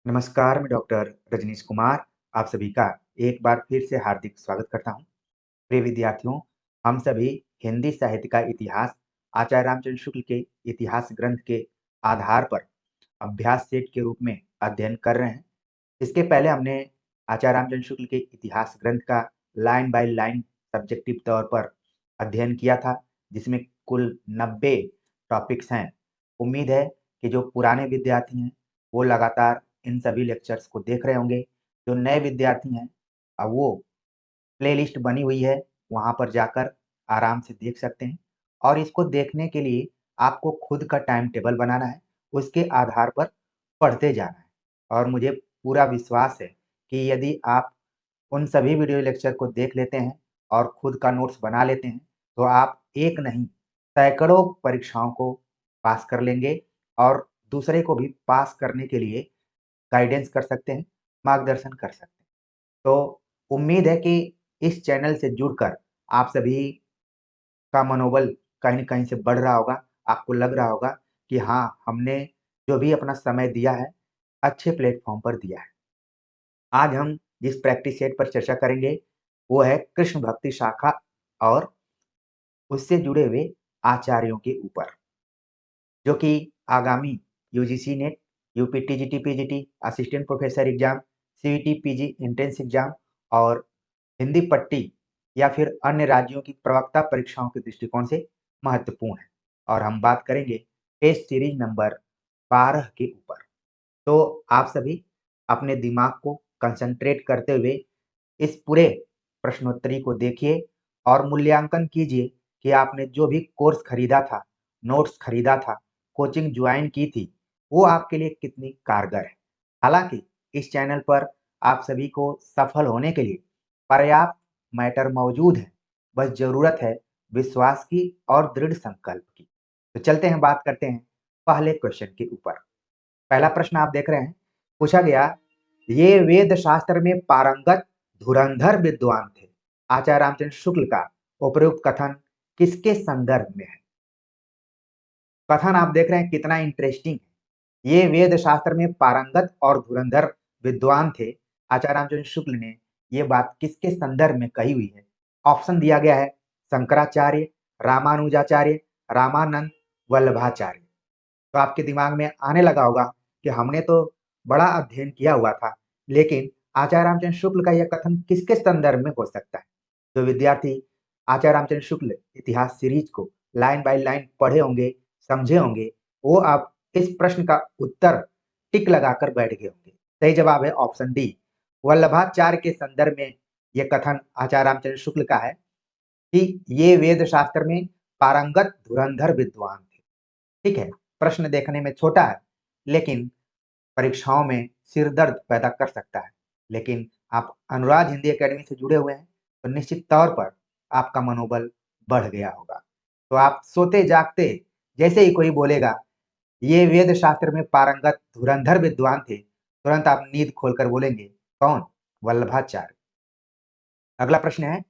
नमस्कार, मैं डॉक्टर रजनीश कुमार आप सभी का एक बार फिर से हार्दिक स्वागत करता हूँ। प्रिय विद्यार्थियों, हम सभी हिंदी साहित्य का इतिहास आचार्य रामचंद्र शुक्ल के इतिहास ग्रंथ के आधार पर अभ्यास सेट के रूप में अध्ययन कर रहे हैं। इसके पहले हमने आचार्य रामचंद्र शुक्ल के इतिहास ग्रंथ का लाइन बाय लाइन सब्जेक्टिव तौर पर अध्ययन किया था, जिसमें कुल 90 टॉपिक्स हैं। उम्मीद है कि जो पुराने विद्यार्थी हैं, वो लगातार इन सभी लेक्चर्स को देख रहे होंगे। जो नए विद्यार्थी हैं, वो प्लेलिस्ट बनी हुई है, वहाँ पर जाकर आराम से देख सकते हैं और इसको देखने के लिए आपको खुद का टाइम टेबल बनाना है, उसके आधार पर पढ़ते जाना है। और मुझे पूरा विश्वास है कि यदि आप उन सभी वीडियो लेक्चर को देख लेते हैं और खुद का नोट्स बना लेते हैं, तो आप एक नहीं, सैकड़ों परीक्षाओं को पास कर लेंगे और दूसरे को भी पास करने के लिए गाइडेंस कर सकते हैं, मार्गदर्शन कर सकते हैं। तो उम्मीद है कि इस चैनल से जुड़कर आप सभी का मनोबल कहीं न कहीं से बढ़ रहा होगा। आपको लग रहा होगा कि हाँ, हमने जो भी अपना समय दिया है, अच्छे प्लेटफ़ॉर्म पर दिया है। आज हम जिस प्रैक्टिस सेट पर चर्चा करेंगे, वो है कृष्ण भक्ति शाखा और उससे जुड़े हुए आचार्यों के ऊपर, जो कि आगामी UGC net, UP TGT, PGT, assistant professor exam, CET, PG entrance exam और हिंदी पट्टी या फिर अन्य राज्यों की प्रवक्ता परीक्षाओं के दृष्टिकोण से महत्वपूर्ण है। और हम बात करेंगे टेस्ट सीरीज नंबर 12 के ऊपर। तो आप सभी अपने दिमाग को कंसंट्रेट करते हुए इस पूरे प्रश्नोत्तरी को देखिए और मूल्यांकन कीजिए कि आपने जो भी कोर्स खरीदा था, नोट्स खरीदा था, कोचिंग ज्वाइन की थी, वो आपके लिए कितनी कारगर है। हालाँकि इस चैनल पर आप सभी को सफल होने के लिए पर्याप्त मैटर मौजूद है, बस ज़रूरत है विश्वास की और दृढ़ संकल्प की। तो चलते हैं, बात करते हैं पहले क्वेश्चन के ऊपर। पहला प्रश्न आप देख रहे हैं, पूछा गया, ये वेद शास्त्र में पारंगत धुरंधर विद्वान थे। आचार्य रामचंद्र शुक्ल का उपयुक्त कथन किसके संदर्भ में है? कथन आप देख रहे हैं कितना इंटरेस्टिंग है। ये वेद शास्त्र में पारंगत और धुरंधर विद्वान थे। आचार्य रामचंद्र शुक्ल ने ये बात किसके संदर्भ में कही हुई है? ऑप्शन दिया गया है, शंकराचार्य, रामानुजाचार्य, रामानंद, वल्लभाचार्य। तो आपके दिमाग में आने लगा होगा कि हमने तो बड़ा अध्ययन किया हुआ था, लेकिन आचार्य रामचंद्र शुक्ल का यह कथन किसके संदर्भ में हो सकता है? जो विद्यार्थी आचार्य रामचंद्र शुक्ल इतिहास सीरीज को लाइन बाय लाइन पढ़े होंगे, समझे होंगे, वो आप इस प्रश्न का उत्तर टिक लगाकर बैठ गए होंगे। सही जवाब है ऑप्शन डी, वल्लभाचार्य के संदर्भ में यह कथन आचार्य रामचंद्र शुक्ल का है कि ये वेद शास्त्र में पारंगत धुरंधर विद्वान थे। ठीक है, प्रश्न देखने में छोटा है, लेकिन परीक्षाओं में सिर दर्द पैदा कर सकता है। लेकिन आप अनुराग हिंदी अकेडमी से जुड़े हुए हैं, तो निश्चित तौर पर आपका मनोबल बढ़ गया होगा। तो आप सोते-जागते जैसे ही कोई बोलेगा, ये वेद शास्त्र में पारंगत धुरंधर विद्वान थे, तुरंत आप नींद खोलकर बोलेंगे, कौन? वल्लभाचार्य। अगला प्रश्न है,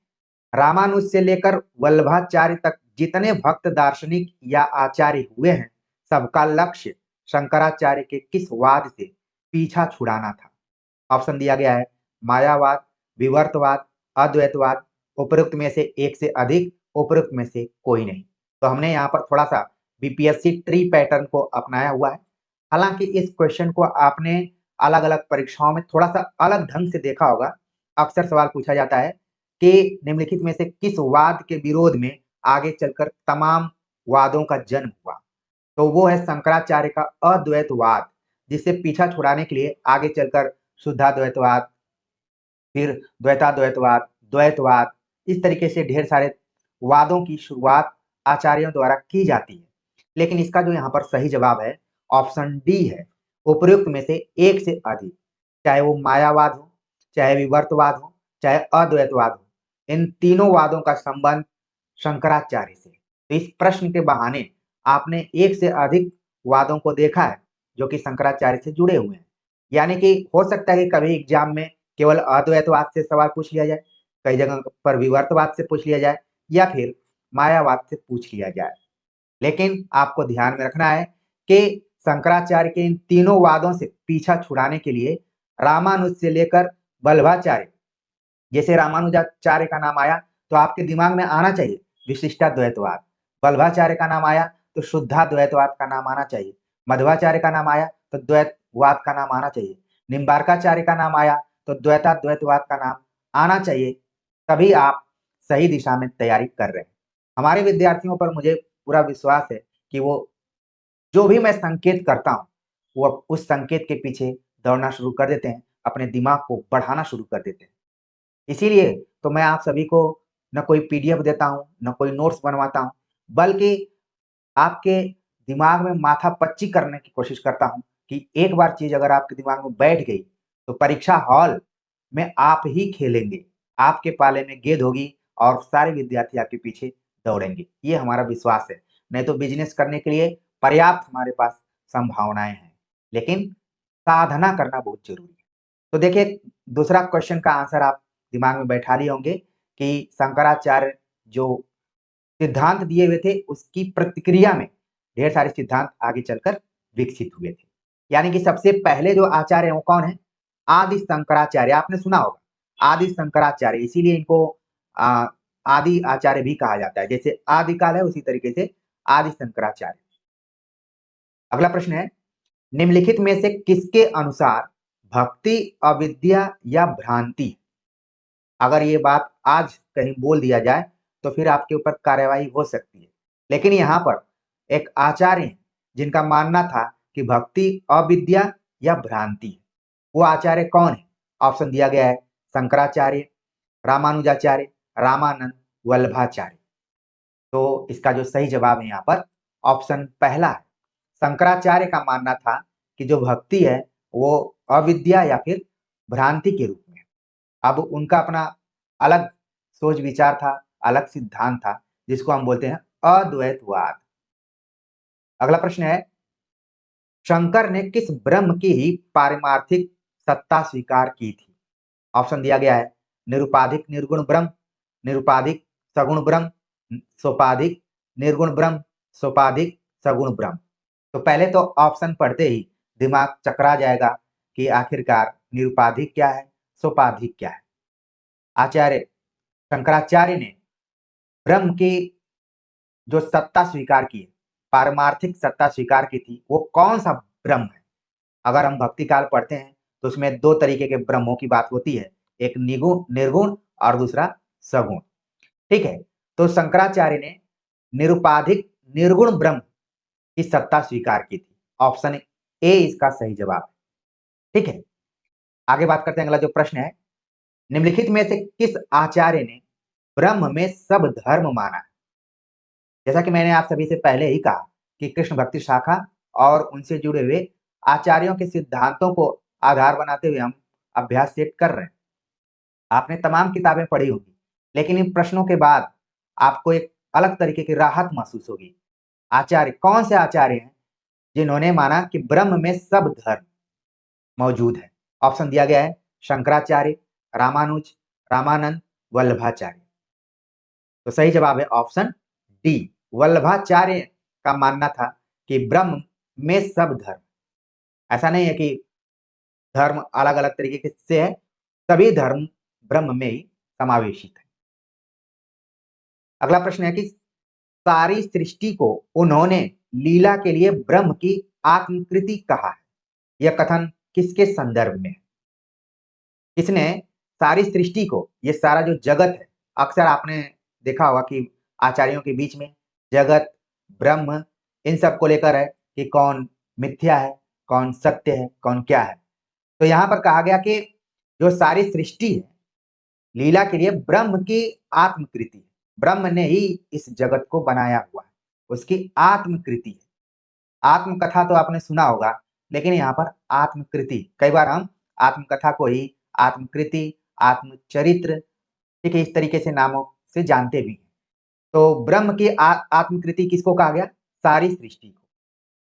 रामानुज से लेकर वल्लभाचार्य तक जितने भक्त दार्शनिक या आचार्य हुए हैं, सबका लक्ष्य शंकराचार्य के किस वाद से पीछा छुड़ाना था? ऑप्शन दिया गया है, मायावाद, विवर्तवाद, अद्वैतवाद, उपरोक्त में से एक से अधिक, उपरोक्त में से कोई नहीं। तो हमने यहाँ पर थोड़ा सा बीपीएससी ट्री पैटर्न को अपनाया हुआ है। हालांकि इस क्वेश्चन को आपने अलग अलग परीक्षाओं में थोड़ा सा अलग ढंग से देखा होगा। अक्सर सवाल पूछा जाता है कि निम्नलिखित में से किस वाद के विरोध में आगे चलकर तमाम वादों का जन्म हुआ? तो वो है शंकराचार्य का अद्वैतवाद, जिससे पीछा छुड़ाने के लिए आगे चलकर शुद्धाद्वैतवाद, फिर द्वैताद्वैतवाद, द्वैतवाद, इस तरीके से ढेर सारे वादों की शुरुआत आचार्यों द्वारा की जाती है। लेकिन इसका जो यहाँ पर सही जवाब है, ऑप्शन डी है, उपर्युक्त में से एक से अधिक। चाहे वो मायावाद हो, चाहे विवर्तवाद हो, चाहे अद्वैतवाद हो, इन तीनों वादों का संबंध शंकराचार्य से। तो इस प्रश्न के बहाने आपने एक से अधिक वादों को देखा है, जो कि शंकराचार्य से जुड़े हुए हैं। यानी कि हो सकता है कि कभी एग्जाम में केवल अद्वैतवाद से सवाल पूछ लिया जाए, कई जगह पर विवर्तवाद से पूछ लिया जाए या फिर मायावाद से पूछ लिया जाए। लेकिन आपको ध्यान में रखना है कि शंकराचार्य के इन तीनों वादों से पीछा छुड़ाने के लिए रामानुज से लेकर वल्लभाचार्य, जैसे रामानुजाचार्य का नाम आया तो आपके दिमाग में आना चाहिए विशिष्टाद्वैतवाद, वल्लभाचार्य का नाम आया तो शुद्धाद्वैतवाद का नाम आना चाहिए, मध्वाचार्य का नाम आया तो द्वैतवाद का नाम आना चाहिए, निम्बार्काचार्य का नाम आया तो द्वैताद्वैतवाद का नाम आना चाहिए। तभी आप सही दिशा में तैयारी कर रहे हैं। हमारे विद्यार्थियों पर मुझे पूरा विश्वास है कि वो जो भी मैं संकेत करता हूँ वो उस संकेत के पीछे दौड़ना शुरू कर देते हैं, अपने दिमाग को बढ़ाना शुरू कर देते हैं। इसीलिए तो मैं आप सभी को न कोई पीडीएफ देता हूँ, न कोई नोट्स बनवाता हूँ, बल्कि आपके दिमाग में माथा पच्ची करने की कोशिश करता हूँ कि एक बार चीज अगर आपके दिमाग में बैठ गई तो परीक्षा हॉल में आप ही खेलेंगे, आपके पाले में गेंद होगी और सारे विद्यार्थी आपके पीछे दौड़ेंगे। ये हमारा विश्वास है। नहीं तो बिजनेस करने के लिए पर्याप्त हमारे पास संभावनाएं हैं, लेकिन साधना करना बहुत जरूरी है। तो देखिए, दूसरा क्वेश्चन का आंसर आप दिमाग में बैठा लिए होंगे कि शंकराचार्य जो सिद्धांत दिए हुए थे उसकी प्रतिक्रिया में ढेर सारे सिद्धांत आगे चलकर विकसित हुए थे। यानी कि सबसे पहले जो आचार्य हैं वो कौन है? आदि शंकराचार्य। आपने सुना होगा आदि शंकराचार्य, इसीलिए इनको आदि आचार्य भी कहा जाता है। जैसे आदिकाल है उसी तरीके से आदि शंकराचार्य। अगला प्रश्न है, निम्नलिखित में से किसके अनुसार भक्ति अविद्या या भ्रांति है? अगर ये बात आज कहीं बोल दिया जाए तो फिर आपके ऊपर कार्यवाही हो सकती है। लेकिन यहाँ पर एक आचार्य हैं जिनका मानना था कि भक्ति अविद्या या भ्रांति है। वो आचार्य कौन है? ऑप्शन दिया गया है शंकराचार्य, रामानुजाचार्य, रामानंद, वल्लभाचार्य। तो इसका जो सही जवाब है यहाँ पर ऑप्शन पहला है। शंकराचार्य का मानना था कि जो भक्ति है वो अविद्या या फिर भ्रांति के रूप में है। अब उनका अपना अलग सोच विचार था, अलग सिद्धांत था, जिसको हम बोलते हैं अद्वैतवाद। अगला प्रश्न है, शंकर ने किस ब्रह्म की ही पारमार्थिक सत्ता स्वीकार की थी? ऑप्शन दिया गया है निरुपाधिक निर्गुण ब्रह्म, निरुपाधिक सगुण ब्रह्म, सोपाधिक निर्गुण ब्रह्म, सोपाधिक सगुण ब्रह्म। तो पहले तो ऑप्शन पढ़ते ही दिमाग चकरा जाएगा कि आखिरकार निरुपाधिक क्या है, सोपाधिक क्या है। आचार्य शंकराचार्य ने ब्रह्म की जो सत्ता स्वीकार की है, पारमार्थिक सत्ता स्वीकार की थी, वो कौन सा ब्रह्म है? अगर हम भक्ति काल पढ़ते हैं तो उसमें दो तरीके के ब्रह्मों की बात होती है, एक निर्गुण और दूसरा सगुण। ठीक है, तो शंकराचार्य ने निरुपाधिक निर्गुण ब्रह्म की सत्ता स्वीकार की थी। ऑप्शन ए इसका सही जवाब है। ठीक है, आगे बात करते हैं। अगला जो प्रश्न है, निम्नलिखित में से किस आचार्य ने ब्रह्म में सब धर्म माना है? जैसा कि मैंने आप सभी से पहले ही कहा कि कृष्ण भक्ति शाखा और उनसे जुड़े हुए आचार्यों के सिद्धांतों को आधार बनाते हुए हम अभ्यास सेट कर रहे हैं। आपने तमाम किताबें पढ़ी होंगी, लेकिन इन प्रश्नों के बाद आपको एक अलग तरीके की राहत महसूस होगी। आचार्य कौन से आचार्य हैं जिन्होंने माना कि ब्रह्म में सब धर्म मौजूद है? ऑप्शन दिया गया है शंकराचार्य, रामानुज, रामानंद, वल्लभाचार्य। तो सही जवाब है ऑप्शन डी। वल्लभाचार्य का मानना था कि ब्रह्म में सब धर्म, ऐसा नहीं है कि धर्म अलग अलग तरीके से है, सभी धर्म ब्रह्म में ही समावेशित है। अगला प्रश्न है कि सारी सृष्टि को उन्होंने लीला के लिए ब्रह्म की आत्मकृति कहा है। यह कथन किसके संदर्भ में है? किसने सारी सृष्टि को, ये सारा जो जगत है, अक्सर आपने देखा होगा कि आचार्यों के बीच में जगत, ब्रह्म, इन सब को लेकर है कि कौन मिथ्या है, कौन सत्य है, कौन क्या है। तो यहाँ पर कहा गया कि जो सारी सृष्टि है लीला के लिए ब्रह्म की आत्मकृति है। ब्रह्म ने ही इस जगत को बनाया हुआ है, उसकी आत्मकृति है। आत्मकथा तो आपने सुना होगा, लेकिन यहाँ पर आत्मकृति, कई बार हम आत्मकथा को ही आत्मकृति, आत्मचरित्र, ठीक है, इस तरीके से नामों से जानते भी हैं। तो ब्रह्म की आत्मकृति किसको कहा गया? सारी सृष्टि को।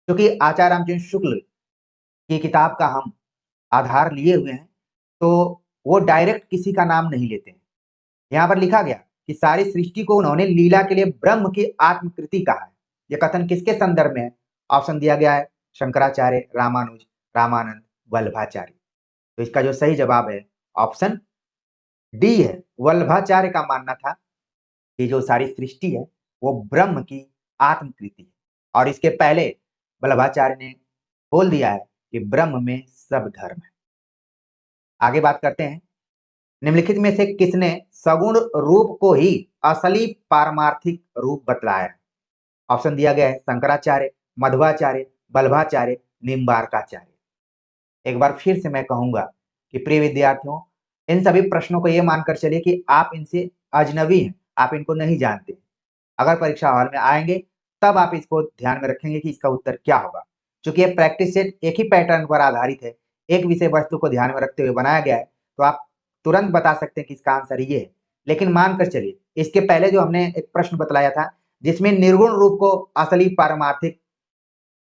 क्योंकि आचार्य रामचंद्र शुक्ल की किताब का हम आधार लिए हुए हैं, तो वो डायरेक्ट किसी का नाम नहीं लेते हैं। यहाँ पर लिखा गया कि सारी सृष्टि को उन्होंने लीला के लिए ब्रह्म की आत्मकृति कहा है। यह कथन किसके संदर्भ में है? ऑप्शन दिया गया है शंकराचार्य, रामानुज, रामानंद, वल्लभाचार्य। तो इसका जो सही जवाब है ऑप्शन डी है। वल्लभाचार्य का मानना था कि जो सारी सृष्टि है वो ब्रह्म की आत्मकृति है, और इसके पहले वल्लभाचार्य ने बोल दिया है कि ब्रह्म में सब धर्म है। आगे बात करते हैं, निम्नलिखित में से किसने सगुण रूप को ही असली पारमार्थिक रूप बतलाया है? ऑप्शन दिया गया है शंकराचार्य, मध्वाचार्य, वल्लभाचार्य, निम्बार्काचार्य। एक बार फिर से मैं कहूंगा कि प्रिय विद्यार्थियों, इन सभी प्रश्नों को यह मानकर चलिए कि आप इनसे अजनबी हैं, आप इनको नहीं जानते। अगर परीक्षा हॉल में आएंगे तब आप इसको ध्यान में रखेंगे कि इसका उत्तर क्या होगा। चूंकि ये प्रैक्टिस सेट एक ही पैटर्न पर आधारित है, एक विषय वस्तु को ध्यान में रखते हुए बनाया गया है, तो आप तुरंत बता सकते हैं कि इसका आंसर ये है। लेकिन मानकर चलिए, इसके पहले जो हमने एक प्रश्न बतलाया था जिसमें निर्गुण रूप को असली पारमार्थिक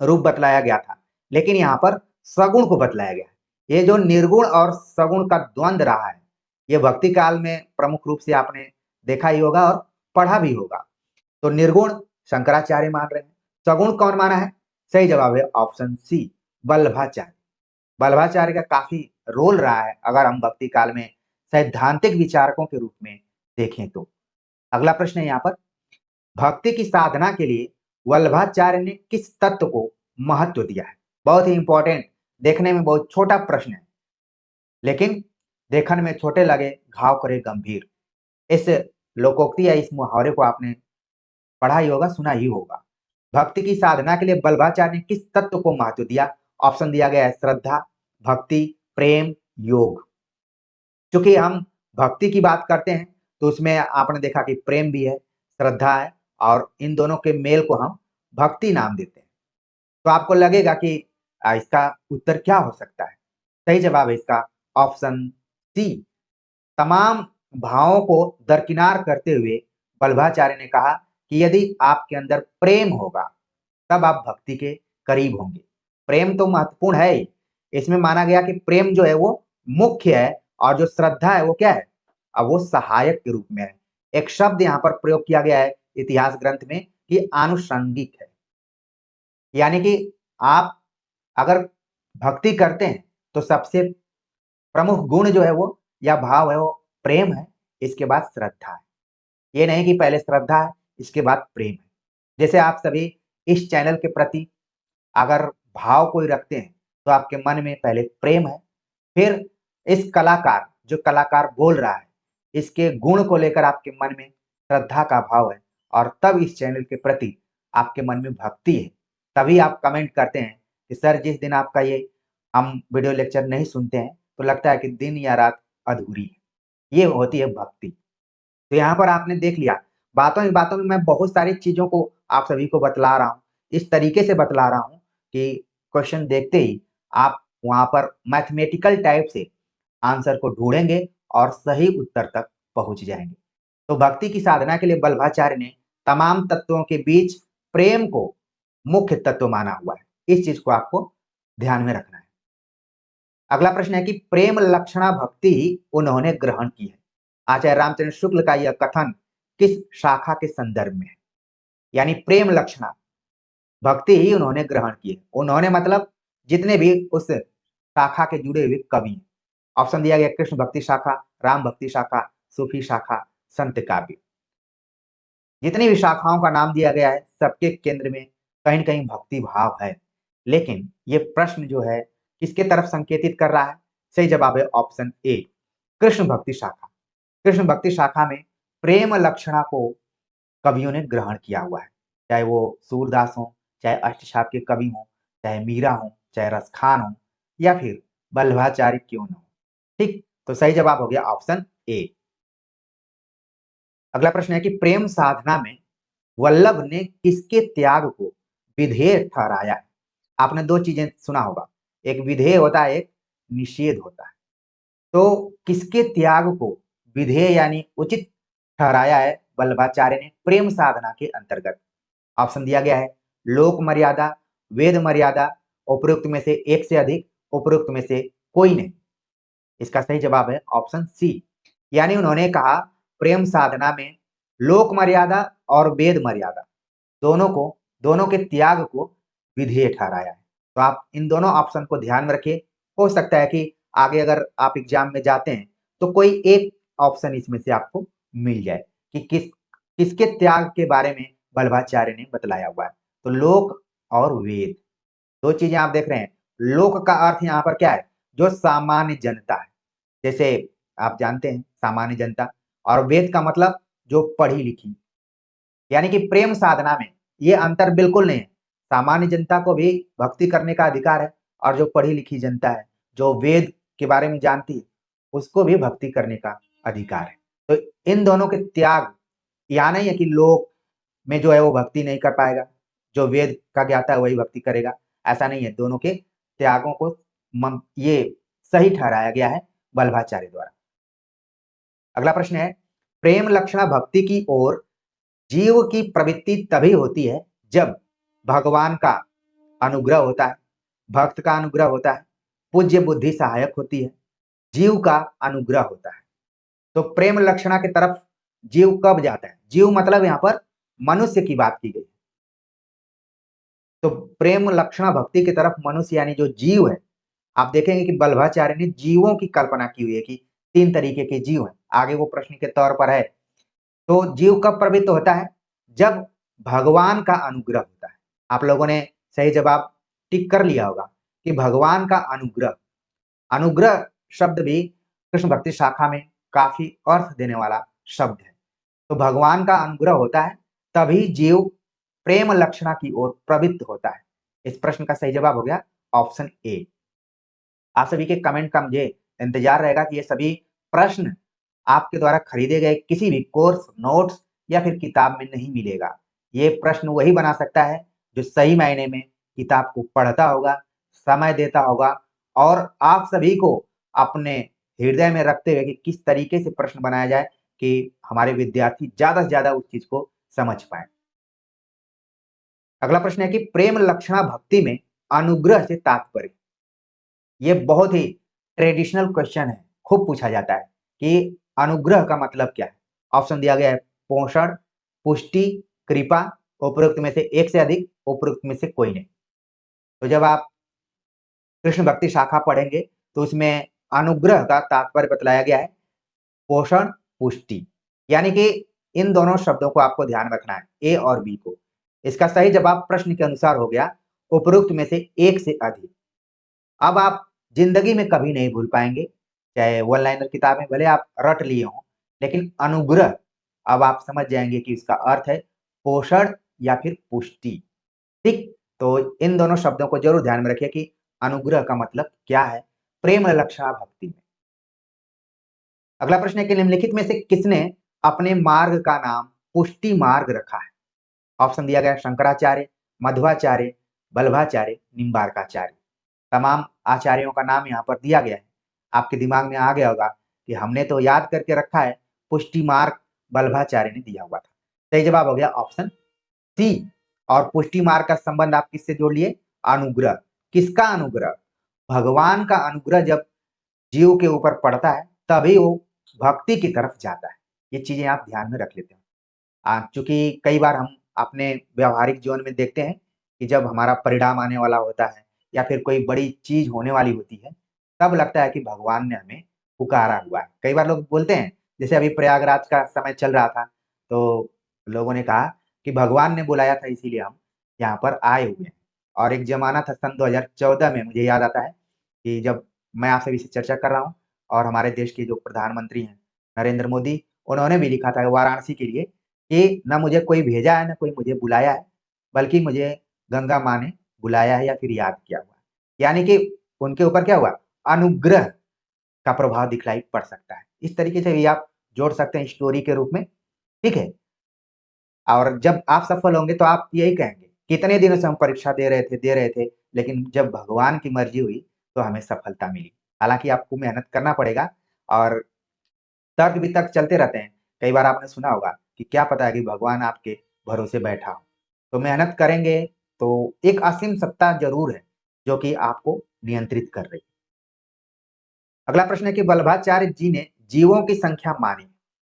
रूप बतलाया गया था, लेकिन यहाँ पर सगुण को बतलाया गया है। ये जो निर्गुण और सगुण का द्वंद रहा है, ये भक्ति काल में प्रमुख रूप से आपने देखा ही होगा और पढ़ा भी होगा। तो निर्गुण शंकराचार्य मान रहे हैं, सगुण कौन माना है? सही जवाब है ऑप्शन सी, वल्लभाचार्य। वल्लभाचार्य का काफी रोल रहा है अगर हम भक्ति काल में सैद्धांतिक विचारकों के रूप में देखें तो। अगला प्रश्न है यहाँ पर, भक्ति की साधना के लिए वल्लभाचार्य ने किस तत्व को महत्व दिया है? बहुत ही इंपॉर्टेंट, देखने में बहुत छोटा प्रश्न है, लेकिन देखने में छोटे लगे घाव करे गंभीर। इस लोकोक्ति या इस मुहावरे को आपने पढ़ा ही होगा, सुना ही होगा। भक्ति की साधना के लिए वल्लभाचार्य ने किस तत्व को महत्व दिया? ऑप्शन दिया गया है श्रद्धा, भक्ति, प्रेम, योग। क्योंकि हम भक्ति की बात करते हैं तो उसमें आपने देखा कि प्रेम भी है, श्रद्धा है, और इन दोनों के मेल को हम भक्ति नाम देते हैं। तो आपको लगेगा कि इसका उत्तर क्या हो सकता है? सही जवाब है इसका ऑप्शन सी। तमाम भावों को दरकिनार करते हुए वल्लभाचार्य ने कहा कि यदि आपके अंदर प्रेम होगा तब आप भक्ति के करीब होंगे। प्रेम तो महत्वपूर्ण है ही, इसमें माना गया कि प्रेम जो है वो मुख्य है, और जो श्रद्धा है वो क्या है? अब वो सहायक के रूप में है। एक शब्द यहाँ पर प्रयोग किया गया है इतिहास ग्रंथ में कि आनुषंगिक है, यानी कि आप अगर भक्ति करते हैं तो सबसे प्रमुख गुण जो है वो या भाव है वो प्रेम है, इसके बाद श्रद्धा है। ये नहीं कि पहले श्रद्धा है इसके बाद प्रेम है। जैसे आप सभी इस चैनल के प्रति अगर भाव कोई रखते हैं तो आपके मन में पहले प्रेम है, फिर इस कलाकार जो कलाकार बोल रहा है इसके गुण को लेकर आपके मन में श्रद्धा का भाव है, और तब इस चैनल के प्रति आपके मन में भक्ति है। तभी आप कमेंट करते हैं कि सर जिस दिन आपका ये हम वीडियो लेक्चर नहीं सुनते हैं तो लगता है कि दिन या रात अधूरी है। ये होती है भक्ति। तो यहाँ पर आपने देख लिया, बातों ही बातों में मैं बहुत सारी चीजों को आप सभी को बतला रहा हूँ, इस तरीके से बतला रहा हूँ कि क्वेश्चन देखते ही आप वहां पर मैथमेटिकल टाइप से आंसर को ढूंढेंगे और सही उत्तर तक पहुंच जाएंगे। तो भक्ति की साधना के लिए वल्लभाचार्य ने तमाम तत्वों के बीच प्रेम को मुख्य तत्व माना हुआ है। इस चीज को आपको ध्यान में रखना है। अगला प्रश्न है कि प्रेम लक्षणा भक्ति उन्होंने ग्रहण की है। आचार्य रामचंद्र शुक्ल का यह कथन किस शाखा के संदर्भ में है? यानी प्रेम लक्षणा भक्ति ही उन्होंने ग्रहण की है। उन्होंने मतलब जितने भी उस शाखा के जुड़े हुए कवि हैं। ऑप्शन दिया गया कृष्ण भक्ति शाखा, राम भक्ति शाखा, सूफी शाखा, संत काव्य। जितनी भी शाखाओं का नाम दिया गया है सबके केंद्र में कहीं न कहीं भक्ति भाव है। लेकिन ये प्रश्न जो है किसके तरफ संकेतित कर रहा है? सही जवाब है ऑप्शन ए, कृष्ण भक्ति शाखा। कृष्ण भक्ति शाखा में प्रेम लक्षणा को कवियों ने ग्रहण किया हुआ है, चाहे वो सूरदास हो, चाहे अष्टछाप के कवि हो, चाहे मीरा हो, चाहे रसखान हो, या फिर वल्लभाचार्य क्यों न हो। ठीक, तो सही जवाब हो गया ऑप्शन ए। अगला प्रश्न है कि प्रेम साधना में वल्लभ ने किसके त्याग को विधेय ठहराया है? आपने दो चीजें सुना होगा, एक विधेय होता है, एक निषेध होता है। तो किसके त्याग को विधेय यानी उचित ठहराया है वल्लभाचार्य ने प्रेम साधना के अंतर्गत? ऑप्शन दिया गया है लोक मर्यादा, वेद मर्यादा, उपरोक्त में से एक से अधिक, उपरोक्त में से कोई नहीं। इसका सही जवाब है ऑप्शन सी, यानी उन्होंने कहा प्रेम साधना में लोक मर्यादा और वेद मर्यादा दोनों के त्याग को विधेय ठहराया है। तो आप इन दोनों ऑप्शन को ध्यान में रखिए। हो सकता है कि आगे अगर आप एग्जाम में जाते हैं तो कोई एक ऑप्शन इसमें से आपको मिल जाए कि किसके त्याग के बारे में वल्लभाचार्य ने बतलाया हुआ है। तो लोक और वेद, दो चीजें आप देख रहे हैं। लोक का अर्थ यहाँ पर क्या है? जो सामान्य जनता है, जैसे आप जानते हैं सामान्य जनता। और वेद का मतलब जो पढ़ी लिखी, यानी कि प्रेम साधना में ये अंतर बिल्कुल नहीं है। सामान्य जनता को भी भक्ति करने का अधिकार है, और जो पढ़ी लिखी जनता है, जो वेद के बारे में जानती है, उसको भी भक्ति करने का अधिकार है। तो इन दोनों के त्याग, यहाँ नहीं है कि लोक में जो है वो भक्ति नहीं कर पाएगा, जो वेद का ज्ञाता है वही भक्ति करेगा, ऐसा नहीं है। दोनों के त्यागों को ये सही ठहराया गया है वल्लभाचार्य द्वारा। अगला प्रश्न है, प्रेम लक्षणा भक्ति की ओर जीव की प्रवृत्ति तभी होती है जब भगवान का अनुग्रह होता है, भक्त का अनुग्रह होता है, पूज्य बुद्धि सहायक होती है, जीव का अनुग्रह होता है। तो प्रेम लक्षणा की तरफ जीव कब जाता है? जीव मतलब यहाँ पर मनुष्य की बात की गई। तो प्रेम लक्षणा भक्ति की तरफ मनुष्य यानी जो जीव है, आप देखेंगे कि वल्लभाचार्य ने जीवों की कल्पना की हुई है कि 3 तरीके के जीव हैं। आगे वो प्रश्न के तौर पर है। तो जीव कब प्रवृत्त होता है? जब भगवान का अनुग्रह होता है। आप लोगों ने सही जवाब टिक कर लिया होगा कि भगवान का अनुग्रह। अनुग्रह शब्द भी कृष्ण भक्ति शाखा में काफी अर्थ देने वाला शब्द है। तो भगवान का अनुग्रह होता है तभी जीव प्रेम लक्षणा की ओर प्रवृत्त होता है। इस प्रश्न का सही जवाब हो गया ऑप्शन ए। आप सभी के कमेंट का मुझे इंतजार रहेगा कि ये सभी प्रश्न आपके द्वारा खरीदे गए किसी भी कोर्स, नोट्स या फिर किताब में नहीं मिलेगा। ये प्रश्न वही बना सकता है जो सही मायने में किताब को पढ़ता होगा, समय देता होगा, और आप सभी को अपने हृदय में रखते हुए कि किस तरीके से प्रश्न बनाया जाए कि हमारे विद्यार्थी ज्यादा से ज्यादा उस चीज को समझ पाए। अगला प्रश्न है कि प्रेम लक्षणा भक्ति में अनुग्रह से तात्पर्य। ये बहुत ही ट्रेडिशनल क्वेश्चन है, खूब पूछा जाता है कि अनुग्रह का मतलब क्या है। ऑप्शन दिया गया है पोषण, पुष्टि, कृपा, उपरोक्त में से एक से अधिक, उपरोक्त में से कोई नहीं। तो जब आप कृष्ण भक्ति शाखा पढ़ेंगे तो उसमें अनुग्रह का तात्पर्य बतलाया गया है पोषण, पुष्टि, यानी कि इन दोनों शब्दों को आपको ध्यान रखना है, ए और बी को। इसका सही जवाब प्रश्न के अनुसार हो गया उपरोक्त में से एक से अधिक। अब आप जिंदगी में कभी नहीं भूल पाएंगे, चाहे वन लाइनर किताबें भले आप रट लिए हों, लेकिन अनुग्रह अब आप समझ जाएंगे कि इसका अर्थ है पोषण या फिर पुष्टि। ठीक, तो इन दोनों शब्दों को जरूर ध्यान में रखिए कि अनुग्रह का मतलब क्या है प्रेम लक्षणा भक्ति में। अगला प्रश्न है कि निम्नलिखित में से किसने अपने मार्ग का नाम पुष्टि मार्ग रखा है? ऑप्शन दिया गया शंकराचार्य, मध्वाचार्य, वल्लभाचार्य, निम्बार्काचार्य। तमाम आचार्यों का नाम यहाँ पर दिया गया है। आपके दिमाग में आ गया होगा कि हमने तो याद करके रखा है पुष्टि मार्ग वल्लभाचार्य ने दिया हुआ था। सही जवाब हो गया ऑप्शन सी। और पुष्टि मार्ग का संबंध आप किससे जोड़ लिए? अनुग्रह। किसका अनुग्रह? भगवान का अनुग्रह जब जीव के ऊपर पड़ता है तभी वो भक्ति की तरफ जाता है। ये चीजें आप ध्यान में रख लेते हैं। चूंकि कई बार हम अपने व्यवहारिक जीवन में देखते हैं कि जब हमारा परिणाम आने वाला होता है या फिर कोई बड़ी चीज होने वाली होती है, तब लगता है कि भगवान ने हमें पुकारा हुआ है। कई बार लोग बोलते हैं, जैसे अभी प्रयागराज का समय चल रहा था, तो लोगों ने कहा कि भगवान ने बुलाया था इसीलिए हम यहाँ पर आए हुए हैं। और एक जमाना था सन 2014 में, मुझे याद आता है कि जब मैं आपसे इसे चर्चा कर रहा हूँ, और हमारे देश के जो प्रधानमंत्री हैं नरेंद्र मोदी, उन्होंने भी लिखा था वाराणसी के लिए कि न मुझे कोई भेजा है, न कोई मुझे बुलाया है, बल्कि मुझे गंगा माँ ने बुलाया है या फिर याद किया हुआ है। यानी कि उनके ऊपर क्या हुआ? अनुग्रह का प्रभाव दिखलाई पड़ सकता है। इस तरीके से भी आप जोड़ सकते हैं स्टोरी के रूप में। ठीक है, और जब आप सफल होंगे तो आप यही कहेंगे कितने दिनों से हम परीक्षा दे रहे थे, लेकिन जब भगवान की मर्जी हुई तो हमें सफलता मिली। हालांकि आपको मेहनत करना पड़ेगा, और तर्क वितर्क चलते रहते हैं। कई बार आपने सुना होगा कि क्या पता है कि भगवान आपके भरोसे बैठा हो। तो मेहनत करेंगे तो एक असीम सत्ता जरूर है जो कि आपको नियंत्रित कर रही है। अगला प्रश्न है कि वल्लभाचार्य जी ने जीवों की संख्या मानी।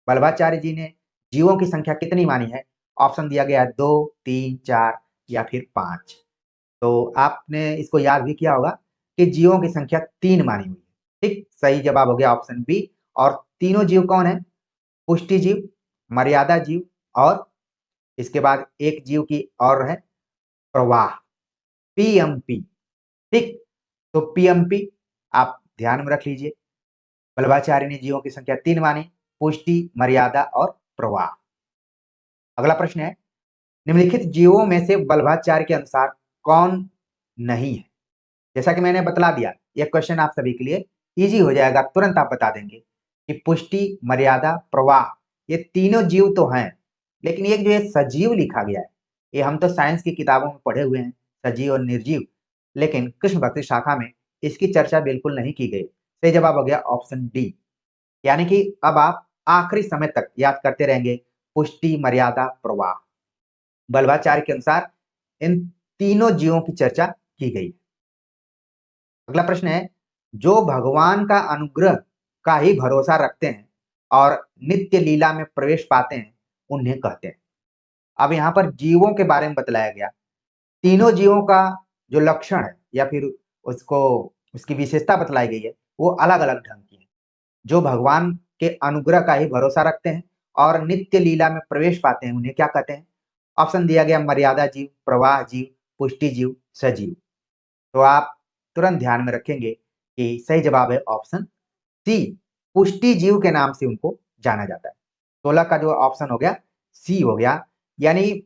वल्लभाचार्य जी ने जीवों की संख्या कितनी मानी है? ऑप्शन दिया गया है 2, 3, 4 या फिर 5। तो आपने इसको याद भी किया होगा कि जीवों की संख्या 3 मानी हुई है। ठीक, सही जवाब हो गया ऑप्शन बी। और तीनों जीव कौन है? पुष्टि जीव, मर्यादा जीव और इसके बाद एक जीव की और है प्रवाह, पीएमपी। ठीक, तो पीएमपी आप ध्यान में रख लीजिए। बल्बाचार्य ने जीवों की संख्या 3 मानी, पुष्टि, मर्यादा और प्रवाह। अगला प्रश्न है, निम्नलिखित जीवों में से बल्बाचार्य के अनुसार कौन नहीं है? जैसा कि मैंने बतला दिया, यह क्वेश्चन आप सभी के लिए इजी हो जाएगा, तुरंत आप बता देंगे कि पुष्टि, मर्यादा, प्रवाह ये तीनों जीव तो हैं, लेकिन एक जो ये सजीव लिखा गया है, ये हम तो साइंस की किताबों में पढ़े हुए हैं, सजीव और निर्जीव, लेकिन कृष्ण भक्ति शाखा में इसकी चर्चा बिल्कुल नहीं की गई। सही जवाब हो गया ऑप्शन डी। यानी कि अब आप आखिरी समय तक याद करते रहेंगे पुष्टि, मर्यादा, प्रवाह। बल्बाचार्य के अनुसार इन तीनों जीवों की चर्चा की गई। अगला प्रश्न है, जो भगवान का अनुग्रह का ही भरोसा रखते हैं और नित्य लीला में प्रवेश पाते हैं, उन्हें कहते हैं। अब यहाँ पर जीवों के बारे में बतलाया गया। तीनों जीवों का जो लक्षण है या फिर उसको उसकी विशेषता बतलाई गई है, वो अलग-अलग ढंग की है। जो भगवान के अनुग्रह का ही भरोसा रखते हैं और नित्य लीला में प्रवेश पाते हैं, उन्हें क्या कहते हैं? ऑप्शन दिया गया मर्यादा जीव, प्रवाह जीव, पुष्टि जीव, सजीव। तो आप तुरंत ध्यान में रखेंगे कि सही जवाब है ऑप्शन सी, पुष्टि जीव के नाम से उनको जाना जाता है। 16 का जो ऑप्शन हो गया सी हो गया। यानी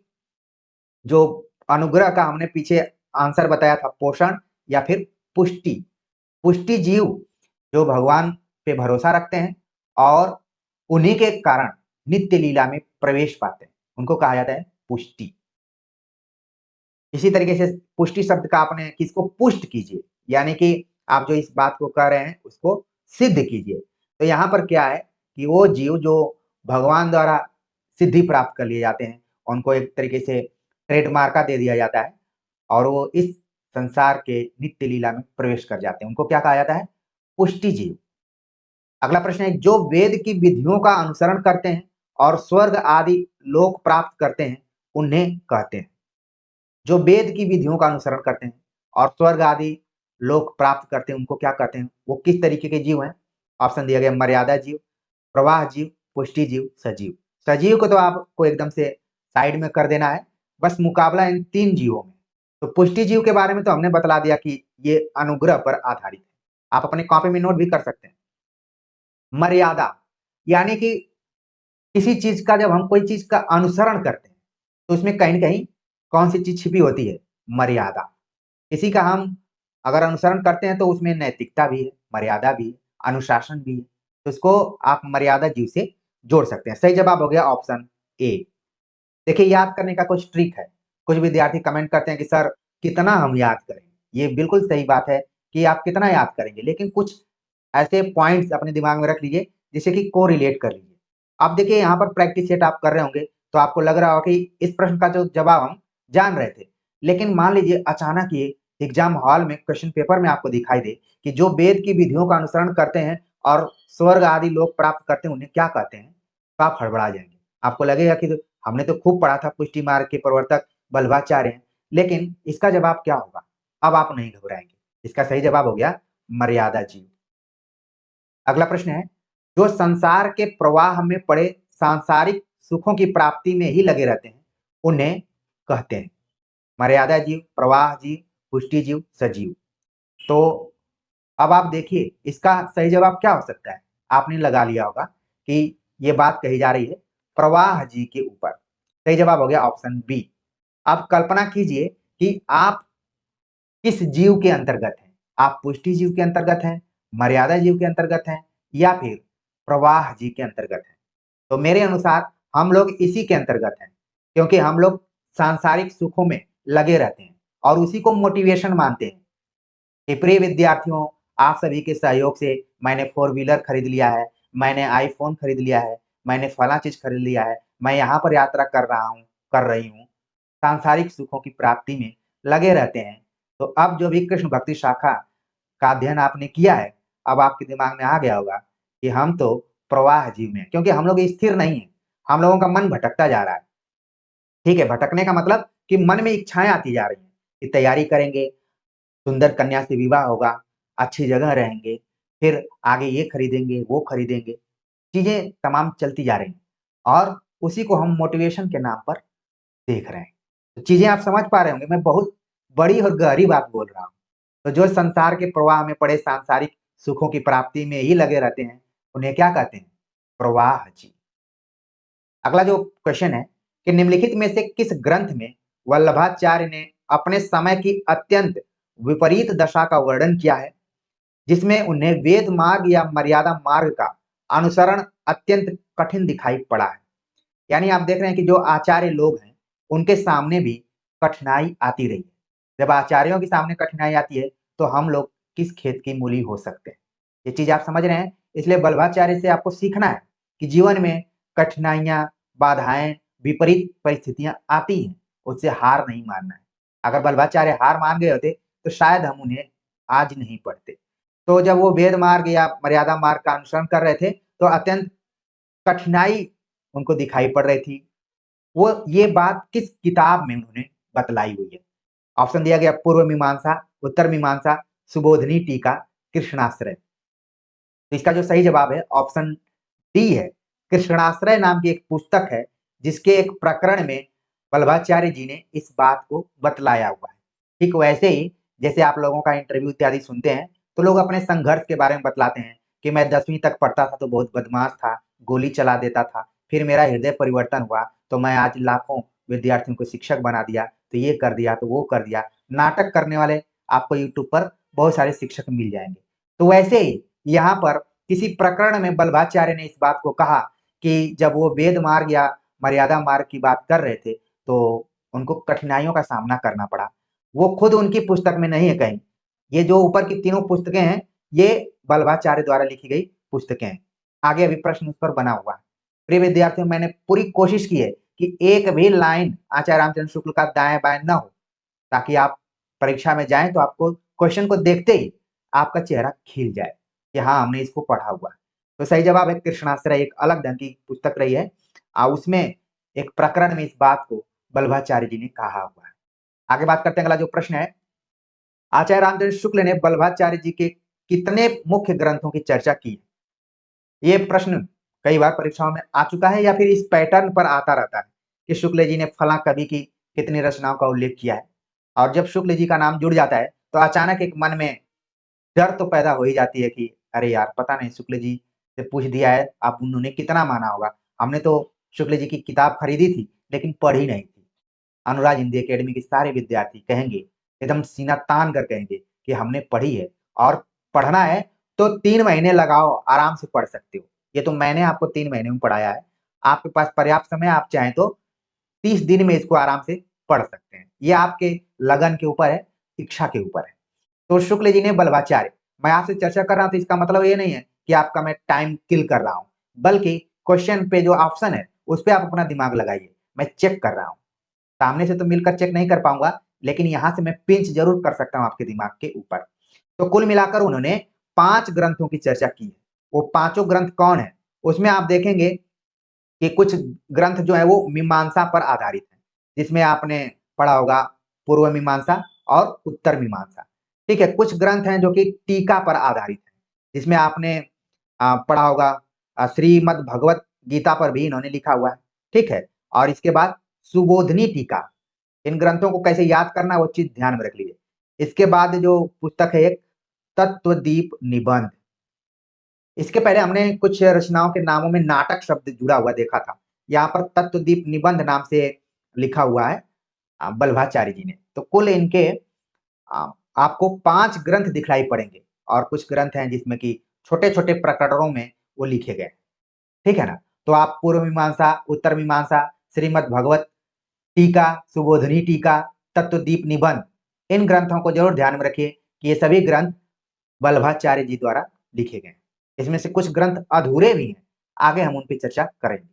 जो अनुग्रह का हमने पीछे आंसर बताया था, पोषण या फिर पुष्टि, पुष्टि जीव जो भगवान पे भरोसा रखते हैं और उन्हीं के कारण नित्य लीला में प्रवेश पाते हैं, उनको कहा जाता है पुष्टि। इसी तरीके से पुष्टि शब्द का आपने किसको पुष्ट कीजिए, यानी कि आप जो इस बात को कह रहे हैं उसको सिद्ध कीजिए। तो यहाँ पर क्या है कि वो जीव जो भगवान द्वारा सिद्धि प्राप्त कर लिए जाते हैं, उनको एक तरीके से ट्रेडमार्का दे दिया जाता है और वो इस संसार के नित्य लीला में प्रवेश कर जाते हैं, उनको क्या कहा जाता है? पुष्टि जीव। अगला प्रश्न है, जो वेद की विधियों का अनुसरण करते हैं और स्वर्ग आदि लोक प्राप्त करते हैं, उन्हें कहते हैं। जो वेद की विधियों का अनुसरण करते हैं और स्वर्ग आदि लोक प्राप्त करते हैं, उनको क्या कहते हैं? वो किस तरीके के जीव हैं? ऑप्शन दिया गया मर्यादा जीव, प्रवाह जीव, पुष्टि जीव, सजीव। सजीव को तो आपको एकदम से साइड में कर देना है, बस मुकाबला इन 3 जीवों में। तो पुष्टि जीव के बारे में तो हमने बतला दिया कि ये अनुग्रह पर आधारित है। आप अपने कॉपी में नोट भी कर सकते हैं। मर्यादा यानी कि किसी चीज का जब हम कोई चीज का अनुसरण करते हैं, तो उसमें कहीं न कहीं कौन-सी चीज छिपी होती है? मर्यादा। किसी का हम अगर अनुसरण करते हैं तो उसमें नैतिकता भी है, मर्यादा भी है, अनुशासन भी है। तो इसको आप मर्यादा जीव से जोड़ सकते हैं। सही जवाब हो गया ऑप्शन ए। देखिए याद करने का कुछ ट्रिक है। कुछ विद्यार्थी कमेंट करते हैं कि सर कितना हम याद करें? ये बिल्कुल सही बात है कि आप कितना याद करेंगे, लेकिन कुछ ऐसे पॉइंट्स अपने दिमाग में रख लीजिए जिससे कि कोरिलेट कर लीजिए। अब देखिए यहाँ पर प्रैक्टिस सेट आप कर रहे होंगे तो आपको लग रहा होगा कि इस प्रश्न का जो जवाब हम जान रहे थे। लेकिन मान लीजिए अचानक ये एग्जाम हॉल में क्वेश्चन पेपर में आपको दिखाई दे कि जो वेद की विधियों का अनुसरण करते हैं और स्वर्ग आदि लोक प्राप्त करते हैं, उन्हें क्या कहते हैं? तो आप हड़बड़ा जाएँगे। आपको लगेगा कि हमने तो खूब पढ़ा था, पुष्टि मार्ग के प्रवर्तक बल्बाचार्य हैं, लेकिन इसका जवाब क्या होगा? अब आप नहीं घबराएँगे। इसका सही जवाब हो गया मर्यादा जीव। अगला प्रश्न है, जो संसार के प्रवाह में पड़े सांसारिक सुखों की प्राप्ति में ही लगे रहते हैं, उन्हें कहते हैं मर्यादा जीव, प्रवाह जीव, पुष्टि जीव, सजीव। तो अब आप देखिए इसका सही जवाब क्या हो सकता है? आपने लगा लिया होगा कि ये बात कही जा रही है प्रवाह जी के ऊपर। सही जवाब हो गया ऑप्शन बी। आप कल्पना कीजिए कि आप किस जीव के अंतर्गत हैं? आप पुष्टि जीव के अंतर्गत हैं, मर्यादा जीव के अंतर्गत हैं या फिर प्रवाह जीव के अंतर्गत हैं? तो मेरे अनुसार हम लोग इसी के अंतर्गत हैं, क्योंकि हम लोग सांसारिक सुखों में लगे रहते हैं और उसी को मोटिवेशन मानते हैं। कि प्रिय विद्यार्थियों, आप सभी के सहयोग से मैंने 4 व्हीलर खरीद लिया है, मैंने आईफ़ोन खरीद लिया है, मैंने फलाँ चीज़ खरीद लिया है, मैं यहाँ पर यात्रा कर रहा हूँ, कर रही हूँ। सांसारिक सुखों की प्राप्ति में लगे रहते हैं। तो अब जो भी कृष्ण भक्ति शाखा का अध्ययन आपने किया है, अब आपके दिमाग में आ गया होगा कि हम तो प्रवाह जीव में हैं, क्योंकि हम लोग स्थिर नहीं हैं। हम लोगों का मन भटकता जा रहा है। ठीक है, भटकने का मतलब कि मन में इच्छाएँ आती जा रही हैं। की तैयारी करेंगे, सुंदर कन्या से विवाह होगा, अच्छी जगह रहेंगे, फिर आगे ये खरीदेंगे, वो खरीदेंगे, चीज़ें तमाम चलती जा रही हैं और उसी को हम मोटिवेशन के नाम पर देख रहे हैं। तो चीज़ें आप समझ पा रहे होंगे, मैं बहुत बड़ी और गहरी बात बोल रहा हूँ। तो जो संसार के प्रवाह में पड़े सांसारिक सुखों की प्राप्ति में ही लगे रहते हैं, उन्हें क्या कहते हैं? प्रवाह जी। अगला जो क्वेश्चन है कि निम्नलिखित में से किस ग्रंथ में वल्लभाचार्य ने अपने समय की अत्यंत विपरीत दशा का वर्णन किया है, जिसमें उन्हें वेद मार्ग या मर्यादा मार्ग का अनुसरण अत्यंत कठिन दिखाई पड़ा है? यानी आप देख रहे हैं कि जो आचार्य लोग हैं, उनके सामने भी कठिनाई आती रही है। जब आचार्यों के सामने कठिनाई आती है, तो हम लोग किस खेत की मूली हो सकते हैं? ये चीज़ आप समझ रहे हैं? इसलिए वल्लभाचार्य से आपको सीखना है कि जीवन में कठिनाइयाँ, बाधाएँ, विपरीत परिस्थितियाँ आती हैं, उससे हार नहीं मानना है। अगर वल्लभाचार्य हार मान गए होते, तो शायद हम उन्हें आज नहीं पढ़ते। तो जब वो वेद मार्ग या मर्यादा मार्ग का अनुसरण कर रहे थे, तो अत्यंत कठिनाई उनको दिखाई पड़ रही थी। वो ये बात किस किताब में उन्होंने बतलाई हुई है? ऑप्शन दिया गया पूर्व मीमांसा, उत्तर मीमांसा, सुबोधनी टीका, कृष्णाश्रय। तो इसका जो सही जवाब है ऑप्शन डी है। कृष्णाश्रय नाम की एक पुस्तक है, जिसके एक प्रकरण में वल्लभाचार्य जी ने इस बात को बतलाया हुआ है। ठीक वैसे ही जैसे आप लोगों का इंटरव्यू इत्यादि सुनते हैं, तो लोग अपने संघर्ष के बारे में बतलाते हैं कि मैं 10वीं तक पढ़ता था तो बहुत बदमाश था, गोली चला देता था, फिर मेरा हृदय परिवर्तन हुआ, तो मैं आज लाखों विद्यार्थियों को शिक्षक बना दिया, तो ये कर दिया, तो वो कर दिया। नाटक करने वाले आपको यूट्यूब पर बहुत सारे शिक्षक मिल जाएँगे। तो वैसे ही यहाँ पर किसी प्रकरण में वल्लभाचार्य ने इस बात को कहा कि जब वो वेद मार्ग या मर्यादा मार्ग की बात कर रहे थे, तो उनको कठिनाइयों का सामना करना पड़ा। वो खुद उनकी पुस्तक में नहीं है कहीं। ये जो ऊपर की तीनों पुस्तकें हैं, ये वल्लभाचार्य द्वारा लिखी गई पुस्तकें हैं। आगे अभी प्रश्न उस पर बना हुआ है। प्रिय विद्यार्थियों, मैंने पूरी कोशिश की है कि एक भी लाइन आचार्य रामचंद्र शुक्ल का दाएँ-बाएँ ना हो, ताकि आप परीक्षा में जाएँ तो आपको क्वेश्चन को देखते ही आपका चेहरा खिल जाए कि हाँ, हमने इसको पढ़ा हुआ है। तो सही जवाब है कृष्णाश्रय, एक अलग ढंग की पुस्तक रही है। उसमें एक प्रकरण में इस बात को वल्लभाचार्य जी ने कहा हुआ है। आगे बात करते हैं, अगला जो प्रश्न है, आचार्य रामचंद्र शुक्ल ने वल्लभाचार्य जी के कितने मुख्य ग्रंथों की चर्चा की है? ये प्रश्न कई बार परीक्षाओं में आ चुका है या फिर इस पैटर्न पर आता रहता है कि शुक्ल जी ने फलां कवि की कितनी रचनाओं का उल्लेख किया है। और जब शुक्ल जी का नाम जुड़ जाता है, तो अचानक एक मन में डर तो पैदा हो ही जाती है कि अरे यार, पता नहीं शुक्ल जी से पूछ दिया है, अब उन्होंने कितना माना होगा। हमने तो शुक्ल जी की किताब खरीदी थी, लेकिन पढ़ी नहीं थी। अनुराग हिंदी अकेडमी के सारे विद्यार्थी कहेंगे, एकदम सीना तान कर कहेंगे कि हमने पढ़ी है और पढ़ना है तो 3 महीने लगाओ, आराम से पढ़ सकते हो। ये तो मैंने आपको 3 महीने में पढ़ाया है। आपके पास पर्याप्त समय है, आप चाहें तो 30 दिन में इसको आराम से पढ़ सकते हैं। ये आपके लगन के ऊपर है, इच्छा के ऊपर है। तो शुक्ल जी ने वल्लभाचार्य, मैं आपसे चर्चा कर रहा हूँ तो इसका मतलब ये नहीं है कि आपका मैं टाइम किल कर रहा हूँ, बल्कि क्वेश्चन पे जो ऑप्शन है, उस पे आप अपना दिमाग लगाइए। मैं चेक कर रहा हूँ। सामने से तो मिलकर चेक नहीं कर पाऊँगा, लेकिन यहाँ से मैं पिंच ज़रूर कर सकता हूँ आपके दिमाग के ऊपर। तो कुल मिलाकर उन्होंने 5 ग्रंथों की चर्चा की है। वो पाँचों ग्रंथ कौन है? उसमें आप देखेंगे कि कुछ ग्रंथ जो है वो मीमांसा पर आधारित है, जिसमें आपने पढ़ा होगा पूर्व मीमांसा और उत्तर मीमांसा। ठीक है? कुछ ग्रंथ हैं जो कि टीका पर आधारित है, जिसमें आपने पढ़ा होगा श्रीमद् भगवत गीता पर भी इन्होंने लिखा हुआ है। ठीक है? और इसके बाद सुबोधनी टीका, इन ग्रंथों को कैसे याद करना है वो चीज़ ध्यान में रख लीजिए। इसके बाद जो पुस्तक है एक तत्वदीप निबंध। इसके पहले हमने कुछ रचनाओं के नामों में नाटक शब्द जुड़ा हुआ देखा था। यहाँ पर तत्वदीप निबंध नाम से लिखा हुआ है वल्लभाचार्य जी ने। तो कुल इनके अ, आपको 5 ग्रंथ दिखलाई पड़ेंगे और कुछ ग्रंथ हैं जिसमें कि छोटे-छोटे प्रकरणों में वो लिखे गए। ठीक है ना? तो आप पूर्व मीमांसा, उत्तर मीमांसा, श्रीमद् भगवत टीका, सुबोधनी टीका, तत्वदीप निबंध, इन ग्रंथों को ज़रूर ध्यान में रखिए कि ये सभी ग्रंथ वल्लभाचार्य जी द्वारा लिखे गए हैं। इसमें से कुछ ग्रंथ अधूरे भी हैं, आगे हम उन पे चर्चा करेंगे।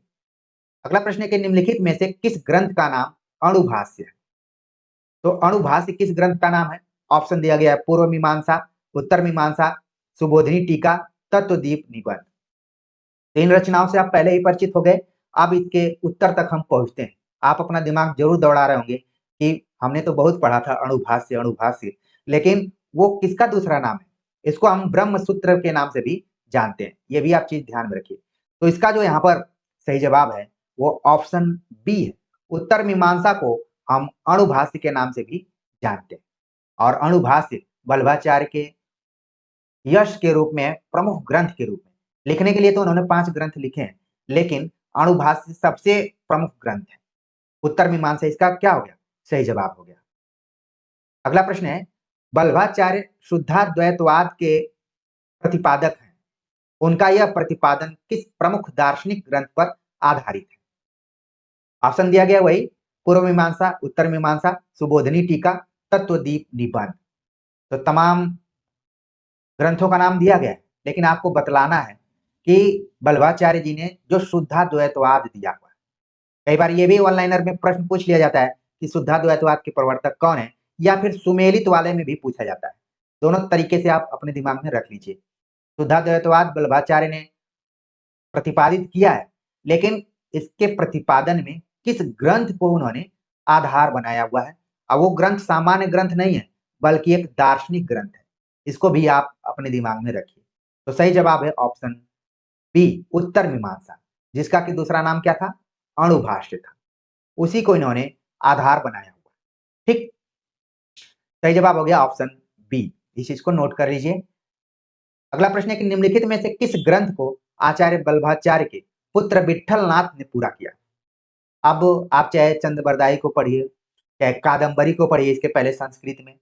अगला प्रश्न है कि निम्नलिखित में से किस ग्रंथ का नाम अणुभाष्य है? तो अणुभाष्य किस ग्रंथ का नाम है? ऑप्शन दिया गया है पूर्व मीमांसा, उत्तर मीमांसा, सुबोधनी टीका, तत्वदीप निबंध। इन रचनाओं से आप पहले ही परिचित हो गए। अब इसके उत्तर तक हम पहुँचते हैं। आप अपना दिमाग ज़रूर दौड़ा रहे होंगे कि हमने तो बहुत पढ़ा था अणुभाष्य अणुभाष्य, लेकिन वो किसका दूसरा नाम है? इसको हम ब्रह्मसूत्र के नाम से भी जानते हैं। ये भी आप चीज ध्यान में रखिए। तो इसका जो यहाँ पर सही जवाब है वो ऑप्शन बी है। उत्तर मीमांसा को हम अणुभाष्य के नाम से भी जानते हैं और अणुभाष्य वल्लभाचार्य के यश के रूप में, प्रमुख ग्रंथ के रूप में। लिखने के लिए तो उन्होंने 5 ग्रंथ लिखे हैं, लेकिन अणुभाष्य सबसे प्रमुख ग्रंथ है। उत्तर मीमांसा इसका क्या हो गया? सही जवाब हो गया। अगला प्रश्न है, वल्लभाचार्य शुद्धाद्वैतवाद के प्रतिपादक हैं। उनका यह प्रतिपादन किस प्रमुख दार्शनिक ग्रंथ पर आधारित है? ऑप्शन दिया गया वही पूर्व मीमांसा, उत्तर मीमांसा, सुबोधनी टीका, तत्वदीप निबंध। तो तमाम ग्रंथों का नाम दिया गया है, लेकिन आपको बतलाना है कि वल्लभाचार्य जी ने जो शुद्धाद्वैतवाद दिया हुआ है। कई बार ये भी ऑनलाइनर में प्रश्न पूछ लिया जाता है कि शुद्धाद्वैतवाद के प्रवर्तक कौन है, या फिर सुमेलित वाले में भी पूछा जाता है। दोनों तरीके से आप अपने दिमाग में रख लीजिए। शुद्धाद्वैतवाद वल्लभाचार्य ने प्रतिपादित किया है, लेकिन इसके प्रतिपादन में किस ग्रंथ को उन्होंने आधार बनाया हुआ है? और वो ग्रंथ सामान्य ग्रंथ नहीं है, बल्कि एक दार्शनिक ग्रंथ है। इसको भी आप अपने दिमाग में रखिए। तो सही जवाब है ऑप्शन बी, उत्तर मीमांसा, जिसका कि दूसरा नाम क्या था? अणुभाष्य था। उसी को इन्होंने आधार बनाया हुआ। ठीक, सही जवाब हो गया ऑप्शन बी। इस चीज को नोट कर लीजिए। अगला प्रश्न है कि निम्नलिखित में से किस ग्रंथ को आचार्य वल्लभाचार्य के पुत्र विट्ठलनाथ ने पूरा किया? अब आप चाहे चंद्रबरदाई को पढ़िए, चाहे कादम्बरी को पढ़िए, इसके पहले संस्कृत में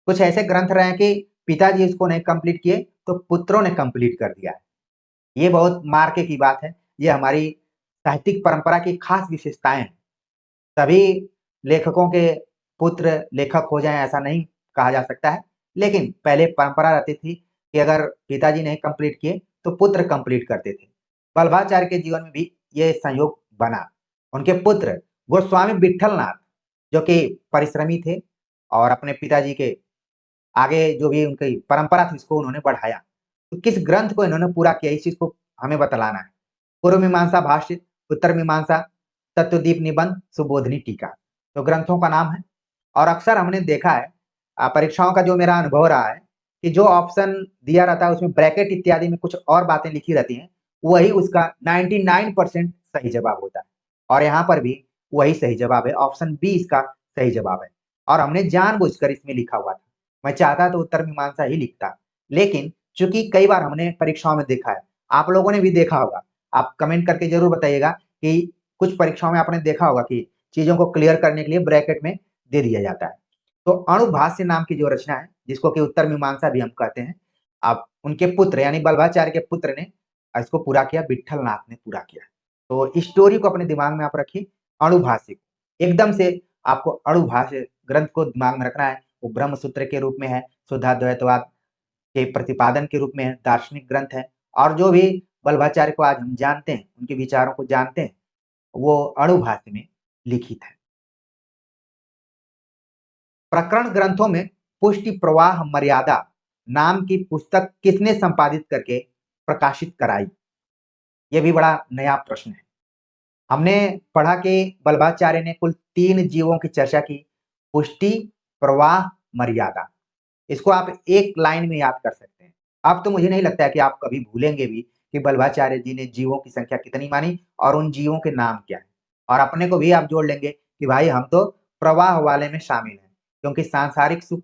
कुछ ऐसे ग्रंथ रहे कि पिताजी इसको नहीं कंप्लीट किए तो पुत्रों ने कंप्लीट कर दिया है। ये बहुत मार्के की बात है। ये हमारी साहित्यिक परंपरा की खास विशेषताएं हैं। सभी लेखकों के पुत्र लेखक हो जाएं ऐसा नहीं कहा जा सकता है, लेकिन पहले परंपरा रहती थी कि अगर पिताजी नहीं कंप्लीट किए तो पुत्र कंप्लीट करते थे। वल्लभाचार्य के जीवन में भी ये संयोग बना। उनके पुत्र गोस्वामी विट्ठलनाथ, जो कि परिश्रमी थे और अपने पिताजी के आगे जो भी उनकी परंपरा थी उसको उन्होंने बढ़ाया। तो किस ग्रंथ को इन्होंने पूरा किया, इस चीज को हमें बतलाना है। पूर्व मीमांसा भाष्य, उत्तर मीमांसा, तत्वदीप निबंध, सुबोधनी टीका। तो ग्रंथों का नाम है। और अक्सर हमने देखा है परीक्षाओं का जो मेरा अनुभव रहा है कि जो ऑप्शन दिया रहता है उसमें ब्रैकेट इत्यादि में कुछ और बातें लिखी रहती हैं, वही उसका 99% सही जवाब होता है। और यहाँ पर भी वही सही जवाब है, ऑप्शन बी इसका सही जवाब है। और हमने जानबूझकर इसमें लिखा हुआ था। मैं चाहता तो उत्तर मीमांसा ही लिखता, लेकिन चूंकि कई बार हमने परीक्षाओं में देखा है, आप लोगों ने भी देखा होगा, आप कमेंट करके जरूर बताइएगा कि कुछ परीक्षाओं में आपने देखा होगा कि चीजों को क्लियर करने के लिए ब्रैकेट में दे दिया जाता है। तो अणुभाष्य नाम की जो रचना है, जिसको कि उत्तर मीमांसा भी हम कहते हैं, अब उनके पुत्र यानी वल्लभाचार्य के पुत्र ने इसको पूरा किया, विट्ठलनाथ ने पूरा किया। तो इस स्टोरी को अपने दिमाग में आप रखिए। अणुभाष्य एकदम से आपको अणुभाष्य ग्रंथ को दिमाग में रखना है। वो ब्रह्मसूत्र के रूप में है, शुद्धाद्वैतवाद के प्रतिपादन के रूप में है, दार्शनिक ग्रंथ है। और जो भी वल्लभाचार्य को आज हम जानते हैं, उनके विचारों को जानते हैं, वो अणुभाष्य में लिखित है। प्रकरण ग्रंथों में पुष्टि प्रवाह मर्यादा नाम की पुस्तक किसने संपादित करके प्रकाशित कराई? यह भी बड़ा नया प्रश्न है। हमने पढ़ा कि वल्लभाचार्य ने कुल 3 जीवों की चर्चा की, पुष्टि, प्रवाह, मर्यादा। इसको आप एक लाइन में याद कर सकते हैं। अब तो मुझे नहीं लगता है कि आप कभी भूलेंगे भी कि वल्लभाचार्य जी ने जीवों की संख्या कितनी मानी और उन जीवों के नाम क्या है। और अपने को भी आप जोड़ लेंगे कि भाई हम तो प्रवाह वाले में शामिल हैं, क्योंकि सांसारिक सुख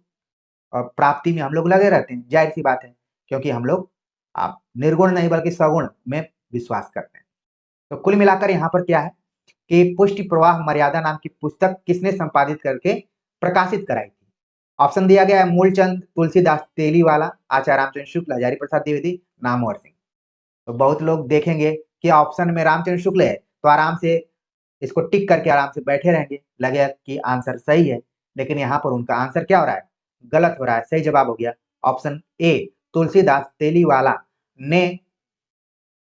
प्राप्ति में हम लोग लगे रहते हैं, जाहिर सी बात है, क्योंकि हम लोग निर्गुण नहीं बल्कि सगुण में विश्वास करते हैं। तो कुल मिलाकर यहाँ पर क्या है कि पुष्टि प्रवाह मर्यादा नाम की पुस्तक किसने संपादित करके प्रकाशित कराई थी? ऑप्शन दिया गया है मूलचंद, तुलसीदास तेलीवाला, आचार्य रामचंद्र शुक्ल, हजारी प्रसाद द्विवेदी, नामवर सिंह। तो बहुत लोग देखेंगे कि ऑप्शन में रामचंद्र शुक्ल है तो आराम से इसको टिक करके आराम से बैठे रहेंगे, लगेगा कि आंसर सही है। लेकिन यहाँ पर उनका आंसर क्या हो रहा है? गलत हो रहा है। सही जवाब हो गया ऑप्शन ए, तुलसीदास तेलीवाला ने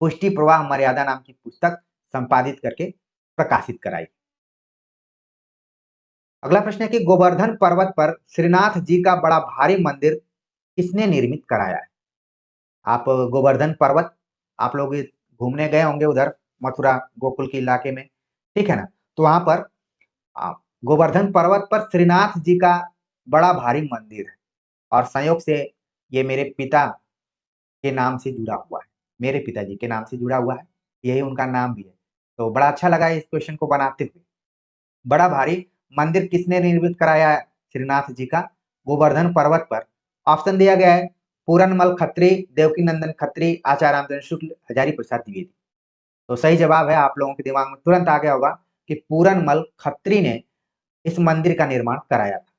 पुष्टि प्रवाह मर्यादा नाम की पुस्तक संपादित करके प्रकाशित कराई। अगला प्रश्न है कि गोवर्धन पर्वत पर श्रीनाथ जी का बड़ा भारी मंदिर किसने निर्मित कराया है? आप गोवर्धन पर्वत, आप लोग घूमने गए होंगे उधर मथुरा गोकुल के इलाके में, ठीक है ना? तो वहां पर गोवर्धन पर्वत पर श्रीनाथ जी का बड़ा भारी मंदिर है और संयोग से ये मेरे पिता के नाम से जुड़ा हुआ है, मेरे पिताजी के नाम से जुड़ा हुआ है, यही उनका नाम भी है। तो बड़ा अच्छा लगा इस क्वेश्चन को बनाते हुए। बड़ा भारी मंदिर किसने निर्मित कराया है श्रीनाथ जी का? गोवर्धन पर्वत पर। ऑप्शन दिया गया है पूरनमल खत्री, देवकीनंदन खत्री, आचार्य रामचंद्र शुक्ल, हजारी प्रसाद द्विवेदी। तो सही जवाब है, आप लोगों के दिमाग में तुरंत आ गया होगा कि पूरनमल खत्री ने इस मंदिर का निर्माण कराया था।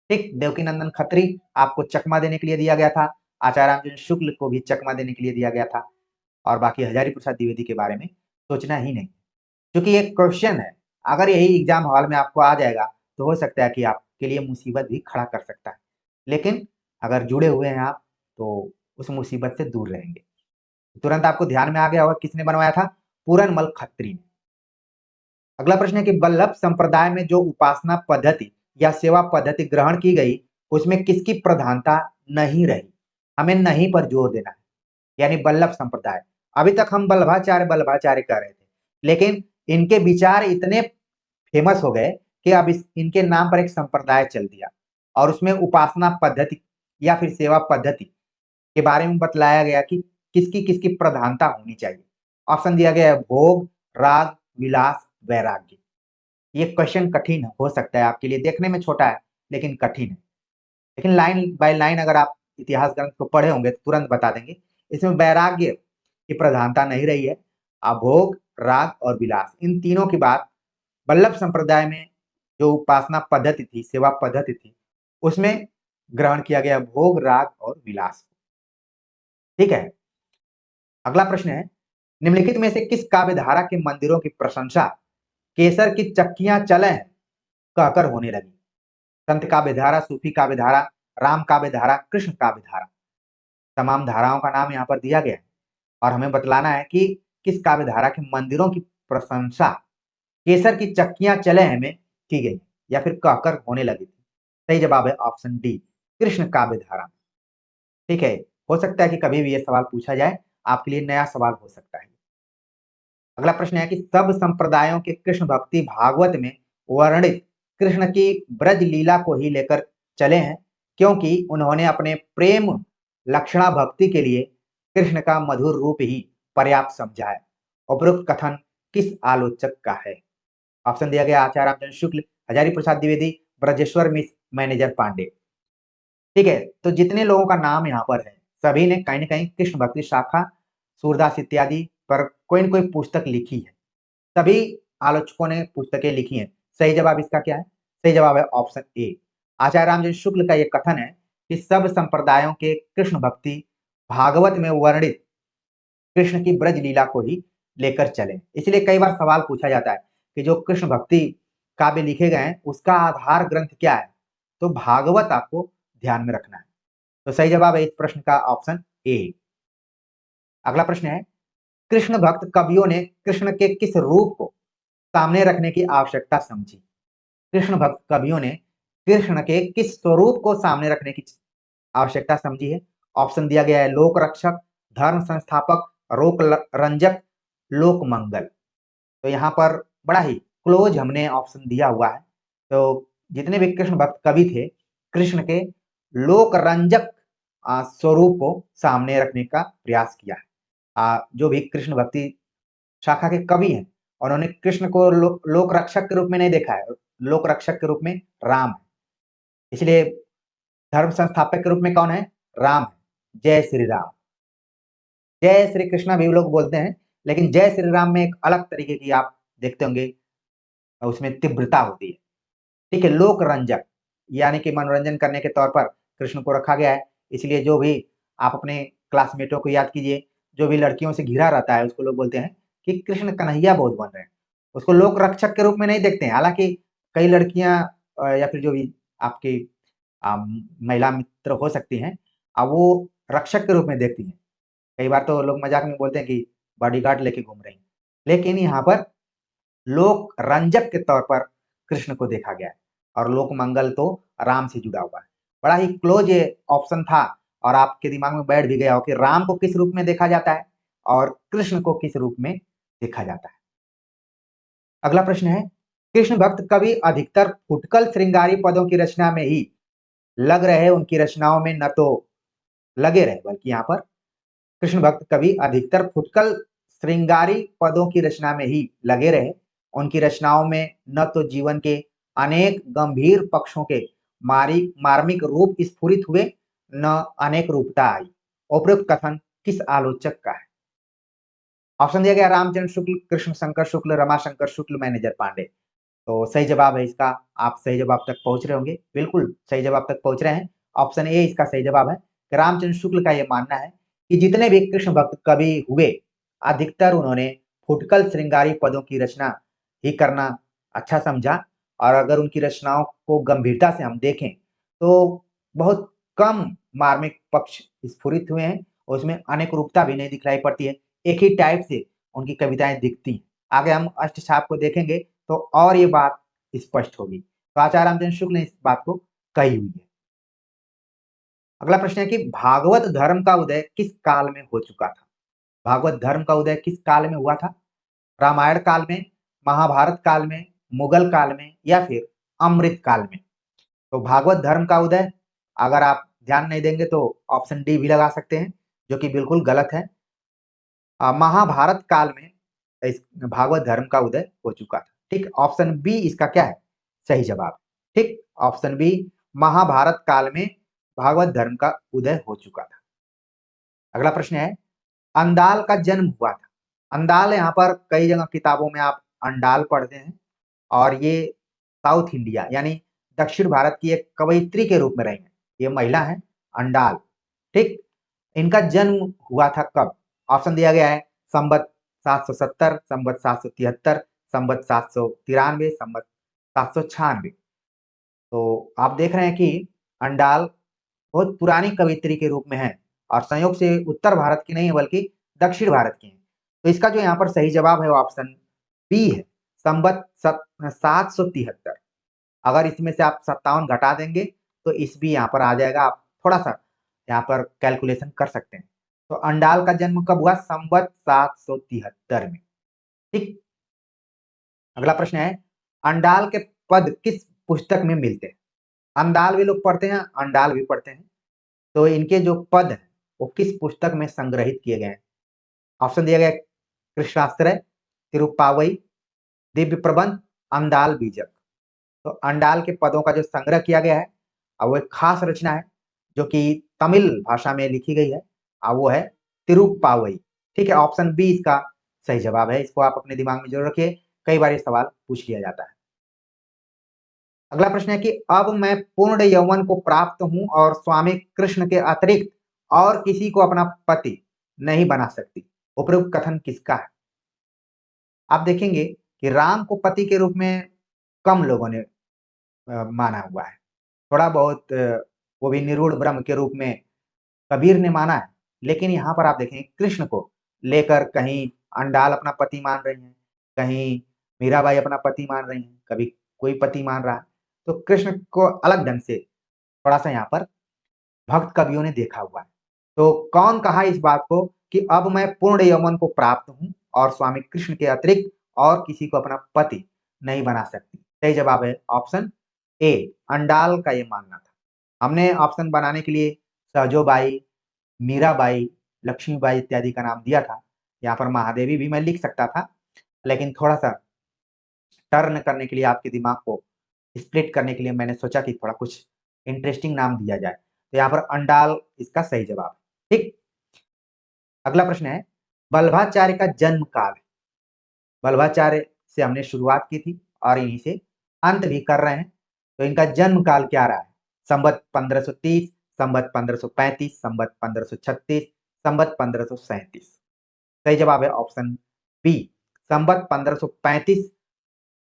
ठीक, देवकीनंदन खत्री आपको चकमा देने के लिए दिया गया था, आचार्य रामचंद्र शुक्ल को भी चकमा देने के लिए दिया गया था, और बाकी हजारी प्रसाद द्विवेदी के बारे में सोचना ही नहीं। क्योंकि ये क्वेश्चन है, अगर यही एग्जाम हॉल में आपको आ जाएगा तो हो सकता है कि आपके लिए मुसीबत भी खड़ा कर सकता है, लेकिन अगर जुड़े हुए हैं आप तो उस मुसीबत से दूर रहेंगे। तुरंत आपको ध्यान में आ गया होगा किसने बनवाया था? पूरनमल खत्री ने। अगला प्रश्न है कि वल्लभ संप्रदाय में जो उपासना पद्धति या सेवा पद्धति ग्रहण की गई उसमें किसकी प्रधानता नहीं रही? हमें नहीं पर जोर देना है, यानी वल्लभ संप्रदाय। अभी तक हम वल्लभाचार्य वल्लभाचार्य कह रहे थे, लेकिन इनके विचार इतने फेमस हो गए कि अब इनके नाम पर एक संप्रदाय चल दिया और उसमें उपासना पद्धति या फिर सेवा पद्धति के बारे में बतलाया गया कि किसकी किसकी प्रधानता होनी चाहिए। ऑप्शन दिया गया है भोग, राग, विलास, वैराग्य। ये क्वेश्चन कठिन हो सकता है आपके लिए, देखने में छोटा है लेकिन कठिन है। लेकिन लाइन बाय लाइन अगर आप इतिहास ग्रंथ को पढ़े होंगे तो तुरंत बता देंगे। इसमें वैराग्य की प्रधानता नहीं रही है। भोग, राग और विलास, इन तीनों की बात वल्लभ संप्रदाय में जो उपासना पद्धति थी, सेवा पद्धति थी, उसमें ग्रहण किया गया भोग, राग और विलास। ठीक है, अगला प्रश्न है निम्नलिखित में से किस काव्य धारा के मंदिरों की प्रशंसा केसर की चक्कियां चले कहकर होने लगी? संत काव्य धारा, सूफी काव्य धारा, राम काव्य धारा, कृष्ण काव्य धारा। तमाम धाराओं का नाम यहाँ पर दिया गया है और हमें बतलाना है कि किस काव्य धारा के मंदिरों की प्रशंसा केसर की चक्कियां चले हैं में की गई या फिर कहकर होने लगी थी। सही जवाब है ऑप्शन डी, कृष्ण काव्य धारा। ठीक है, हो सकता है कि कभी भी ये सवाल पूछा जाए, आपके लिए नया सवाल हो सकता है। अगला प्रश्न है कि सब संप्रदायों के कृष्ण भक्ति भागवत में वर्णित कृष्ण की ब्रज लीला को ही लेकर चले हैं, क्योंकि उन्होंने अपने प्रेम लक्षणा भक्ति के लिए कृष्ण का मधुर रूप ही पर्याप्त समझा है। उपरोक्त कथन किस आलोचक का है? ऑप्शन दिया गया आचार्य रामचंद्र शुक्ल, हजारी प्रसाद द्विवेदी, ब्रजेश्वर मिश्र, मैनेजर पांडे। ठीक है, तो जितने लोगों का नाम यहाँ पर है सभी ने कहीं ना कहीं कृष्ण भक्ति शाखा, सूरदास इत्यादि पर कोई न कोई पुस्तक लिखी है। सभी आलोचकों ने पुस्तकें लिखी हैं। सही जवाब इसका क्या है? सही जवाब है ऑप्शन ए। आचार्य रामचंद्र शुक्ल का यह कथन है कि सब संप्रदायों के कृष्ण भक्ति भागवत में वर्णित कृष्ण की ब्रज लीला को ही लेकर चले। इसलिए कई बार सवाल पूछा जाता है कि जो कृष्ण भक्ति काव्य लिखे गए हैं उसका आधार ग्रंथ क्या है? तो भागवत आपको ध्यान में रखना है। तो सही जवाब है इस प्रश्न का ऑप्शन ए। अगला प्रश्न है कृष्ण भक्त कवियों ने कृष्ण के किस रूप को सामने रखने की आवश्यकता समझी? कृष्ण भक्त कवियों ने कृष्ण के किस स्वरूप को सामने रखने की आवश्यकता समझी है? ऑप्शन दिया गया है लोक रक्षक, धर्म संस्थापक, रोक रंजक, लोक मंगल। तो यहाँ पर बड़ा ही क्लोज हमने ऑप्शन दिया हुआ है। तो जितने भी कृष्ण भक्त कवि थे कृष्ण के लोक रंजक स्वरूप को सामने रखने का प्रयास किया है। जो भी कृष्ण भक्ति शाखा के कवि हैं उन्होंने कृष्ण को लोक रक्षक के रूप में नहीं देखा है, लोक रक्षक के रूप में राम है। इसलिए धर्म संस्थापक के रूप में कौन है? राम है। जय श्री राम। जय श्री कृष्णा भी लोग बोलते हैं, लेकिन जय श्री राम में एक अलग तरीके की आप देखते होंगे, उसमें तीव्रता होती है। ठीक है, लोक रंजक यानी कि मनोरंजन करने के तौर पर कृष्ण को रखा गया है। इसलिए जो भी आप अपने क्लासमेटों को याद कीजिए, जो भी लड़कियों से घिरा रहता है उसको लोग बोलते हैं कि कृष्ण कन्हैया बहुत बन रहे हैं। उसको लोक रक्षक के रूप में नहीं देखते हैं। हालांकि कई लड़कियां या फिर जो भी आपकी महिला मित्र हो सकती हैं, अब वो रक्षक के रूप में देखती हैं। कई बार तो लोग मजाक में बोलते हैं कि बॉडीगार्ड लेके घूम रही हैं, लेकिन यहाँ पर लोक रंजक के तौर पर कृष्ण को देखा गया है और लोक मंगल तो राम से जुड़ा हुआ है। बड़ा ही क्लोज ये ऑप्शन था और आपके दिमाग में बैठ भी गया हो कि राम को किस रूप में देखा जाता है और कृष्ण को किस रूप में देखा जाता है। अगला प्रश्न है कृष्ण भक्त कवि अधिकतर फुटकल श्रृंगारी पदों की रचना में ही लग रहे, उनकी रचनाओं में न तो लगे रहे, बल्कि यहाँ पर कृष्ण भक्त कवि अधिकतर फुटकल श्रृंगारी पदों की रचना में ही लगे रहे, उनकी रचनाओं में न तो जीवन के अनेक गंभीर पक्षों के मार्मिक रूप स्फुरित हुए, न अनेक रूपता आई। उपरोक्त कथन किस आलोचक का है? ऑप्शन दिया गया रामचंद्र शुक्ल, कृष्ण शंकर शुक्ल, रमाशंकर शुक्ल, मैनेजर पांडे। तो सही जवाब है इसका, आप सही जवाब तक पहुंच रहे होंगे, बिल्कुल सही जवाब तक पहुंच रहे हैं। ऑप्शन ए इसका सही जवाब है। रामचंद्र शुक्ल का यह मानना है कि जितने भी कृष्ण भक्त कवि हुए, अधिकतर उन्होंने फुटकल श्रृंगारी पदों की रचना ही करना अच्छा समझा, और अगर उनकी रचनाओं को गंभीरता से हम देखें तो बहुत कम मार्मिक पक्ष स्फुरित हुए हैं, और उसमें अनेक रूपता भी नहीं दिखलाई पड़ती है, एक ही टाइप से उनकी कविताएं दिखती हैं। आगे हम अष्टछाप को देखेंगे तो और ये बात स्पष्ट होगी। तो आचार्य रामचंद्र शुक्ल ने इस बात को कही हुई है। अगला प्रश्न है कि भागवत धर्म का उदय किस काल में हो चुका था? भागवत धर्म का उदय किस काल में हुआ था? रामायण काल में, महाभारत काल में, मुगल काल में, या फिर अमृत काल में? तो भागवत धर्म का उदय, अगर आप ध्यान नहीं देंगे तो ऑप्शन डी भी लगा सकते हैं, जो कि बिल्कुल गलत है। महाभारत काल में इस भागवत धर्म का उदय हो चुका था। ठीक, ऑप्शन बी इसका क्या है? सही जवाब। ठीक, ऑप्शन बी, महाभारत काल में भागवत धर्म का उदय हो चुका था। अगला प्रश्न है, अंदाल का जन्म हुआ था। अंदाल यहाँ पर कई जगह किताबों में आप अंडाल पढ़ते हैं, और ये साउथ इंडिया यानी दक्षिण भारत की एक कवयित्री के रूप में रही है। ये महिला है अंडाल। ठीक, इनका जन्म हुआ था कब? ऑप्शन दिया गया है संवत 770, संवत 773, संवत 793, संवत 796। तो आप देख रहे हैं कि अंडाल बहुत पुरानी कवियत्री के रूप में है, और संयोग से उत्तर भारत की नहीं है बल्कि दक्षिण भारत की है। तो इसका जो यहाँ पर सही जवाब है वो ऑप्शन बी है, संवत 773। अगर इसमें से आप 57 घटा देंगे तो इस भी यहाँ पर आ जाएगा, आप थोड़ा सा यहाँ पर कैलकुलेशन कर सकते हैं। तो अंडाल का जन्म कब हुआ? संवत 773 में। ठीक, अगला प्रश्न है, अंडाल के पद किस पुस्तक में मिलते हैं? अंडाल भी लोग पढ़ते हैं, अंडाल भी पढ़ते हैं, तो इनके जो पद हैं वो किस पुस्तक में संग्रहित किए गए हैं? ऑप्शन दिया गया कृष्णाश्रय, तिरुप्पावई, दिव्य प्रबंध, अंडाल बीजक। तो अंडाल के पदों का जो संग्रह किया गया है, और वो एक खास रचना है जो कि तमिल भाषा में लिखी गई है, और वो है तिरुप्पावई। ठीक है, ऑप्शन बी इसका सही जवाब है, इसको आप अपने दिमाग में जरूर रखिए, कई बार ये सवाल पूछ लिया जाता है। अगला प्रश्न है कि अब मैं पूर्ण यौवन को प्राप्त हूं और स्वामी कृष्ण के अतिरिक्त और किसी को अपना पति नहीं बना सकती। उपरोक्त कथन किसका है? आप देखेंगे कि राम को पति के रूप में कम लोगों ने माना हुआ है, थोड़ा बहुत वो भी निरूढ़ ब्रह्म के रूप में कबीर ने माना है। लेकिन यहाँ पर आप देखेंगे कृष्ण को लेकर कहीं अंडाल अपना पति मान रही हैं, कहीं मीराबाई अपना पति मान रही हैं, कभी कोई पति मान रहा है। तो कृष्ण को अलग ढंग से थोड़ा सा यहाँ पर भक्त कवियों ने देखा हुआ है। तो कौन कहा इस बात को कि अब मैं पूर्ण यौवन को प्राप्त हूँ और स्वामी कृष्ण के अतिरिक्त और किसी को अपना पति नहीं बना सकती? सही जवाब है ऑप्शन ए, अंडाल का ये मानना था। हमने ऑप्शन बनाने के लिए सहजोबाई, मीराबाई, लक्ष्मीबाई इत्यादि का नाम दिया था। यहाँ पर महादेवी भी मैं लिख सकता था, लेकिन थोड़ा सा टर्न करने के लिए, आपके दिमाग को स्प्लिट करने के लिए मैंने सोचा कि थोड़ा कुछ इंटरेस्टिंग नाम दिया जाए। तो यहाँ पर अंडाल इसका सही जवाब है। ठीक, अगला प्रश्न है, वल्लभाचार्य का जन्म काल। वल्लभाचार्य से हमने शुरुआत की थी और यहीं से अंत भी कर रहे हैं, तो इनका जन्म काल क्या रहा है? संवत 1530, संवत 1535, संवत 1536, संवत 1537। सही जवाब है ऑप्शन बी, संवत 1535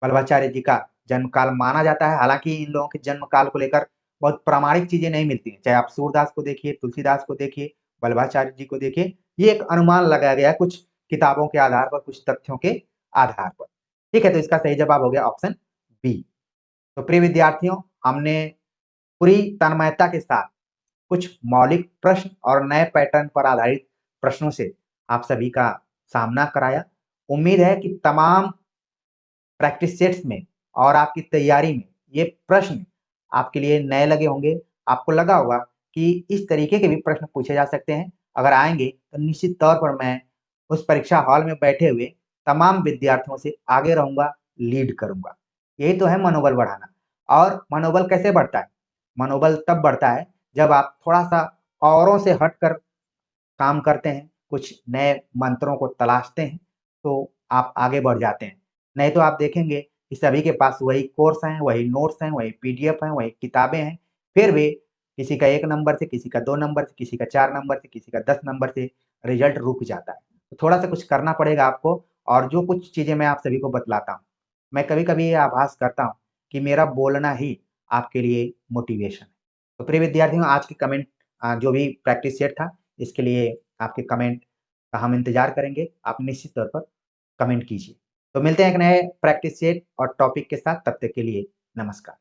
वल्लभाचार्य जी का जन्म काल माना जाता है। हालांकि इन लोगों के जन्म काल को लेकर बहुत प्रामाणिक चीजें नहीं मिलती हैं, चाहे आप सूरदास को देखिए, तुलसीदास को देखिए, वल्लभाचार्य जी को देखिए, ये एक अनुमान लगाया गया कुछ किताबों के आधार पर, कुछ तथ्यों के आधार पर। ठीक है, तो इसका सही जवाब हो गया ऑप्शन बी। तो प्रिय विद्यार्थियों, हमने पूरी तन्मयता के साथ कुछ मौलिक प्रश्न और नए पैटर्न पर आधारित प्रश्नों से आप सभी का सामना कराया। उम्मीद है कि तमाम प्रैक्टिस सेट्स में और आपकी तैयारी में ये प्रश्न आपके लिए नए लगे होंगे। आपको लगा होगा कि इस तरीके के भी प्रश्न पूछे जा सकते हैं। अगर आएँगे तो निश्चित तौर पर मैं उस परीक्षा हॉल में बैठे हुए तमाम विद्यार्थियों से आगे रहूँगा, लीड करूँगा। यही तो है मनोबल बढ़ाना। और मनोबल कैसे बढ़ता है? मनोबल तब बढ़ता है जब आप थोड़ा-सा औरों से हटकर काम करते हैं, कुछ नए मंत्रों को तलाशते हैं, तो आप आगे बढ़ जाते हैं। नहीं तो आप देखेंगे कि सभी के पास वही कोर्स हैं, वही नोट्स हैं, वही पीडीएफ हैं, वही किताबें हैं, फिर भी किसी का 1 नंबर से, किसी का 2 नंबर से, किसी का 4 नंबर से, किसी का 10 नंबर से रिज़ल्ट रुक जाता है। तो थोड़ा-सा कुछ करना पड़ेगा आपको और जो कुछ चीज़ें मैं आप सभी को बतलाता हूँ, मैं कभी-कभी ये आभास करता हूँ कि मेरा बोलना ही आपके लिए मोटिवेशन है। तो प्रिय विद्यार्थियों आज की कमेंट जो भी प्रैक्टिस सेट था, इसके लिए आपके कमेंट का हम इंतज़ार करेंगे। आप निश्चित तौर पर कमेंट कीजिए। तो मिलते हैं एक नए प्रैक्टिस सेट और टॉपिक के साथ, तब तक के लिए नमस्कार।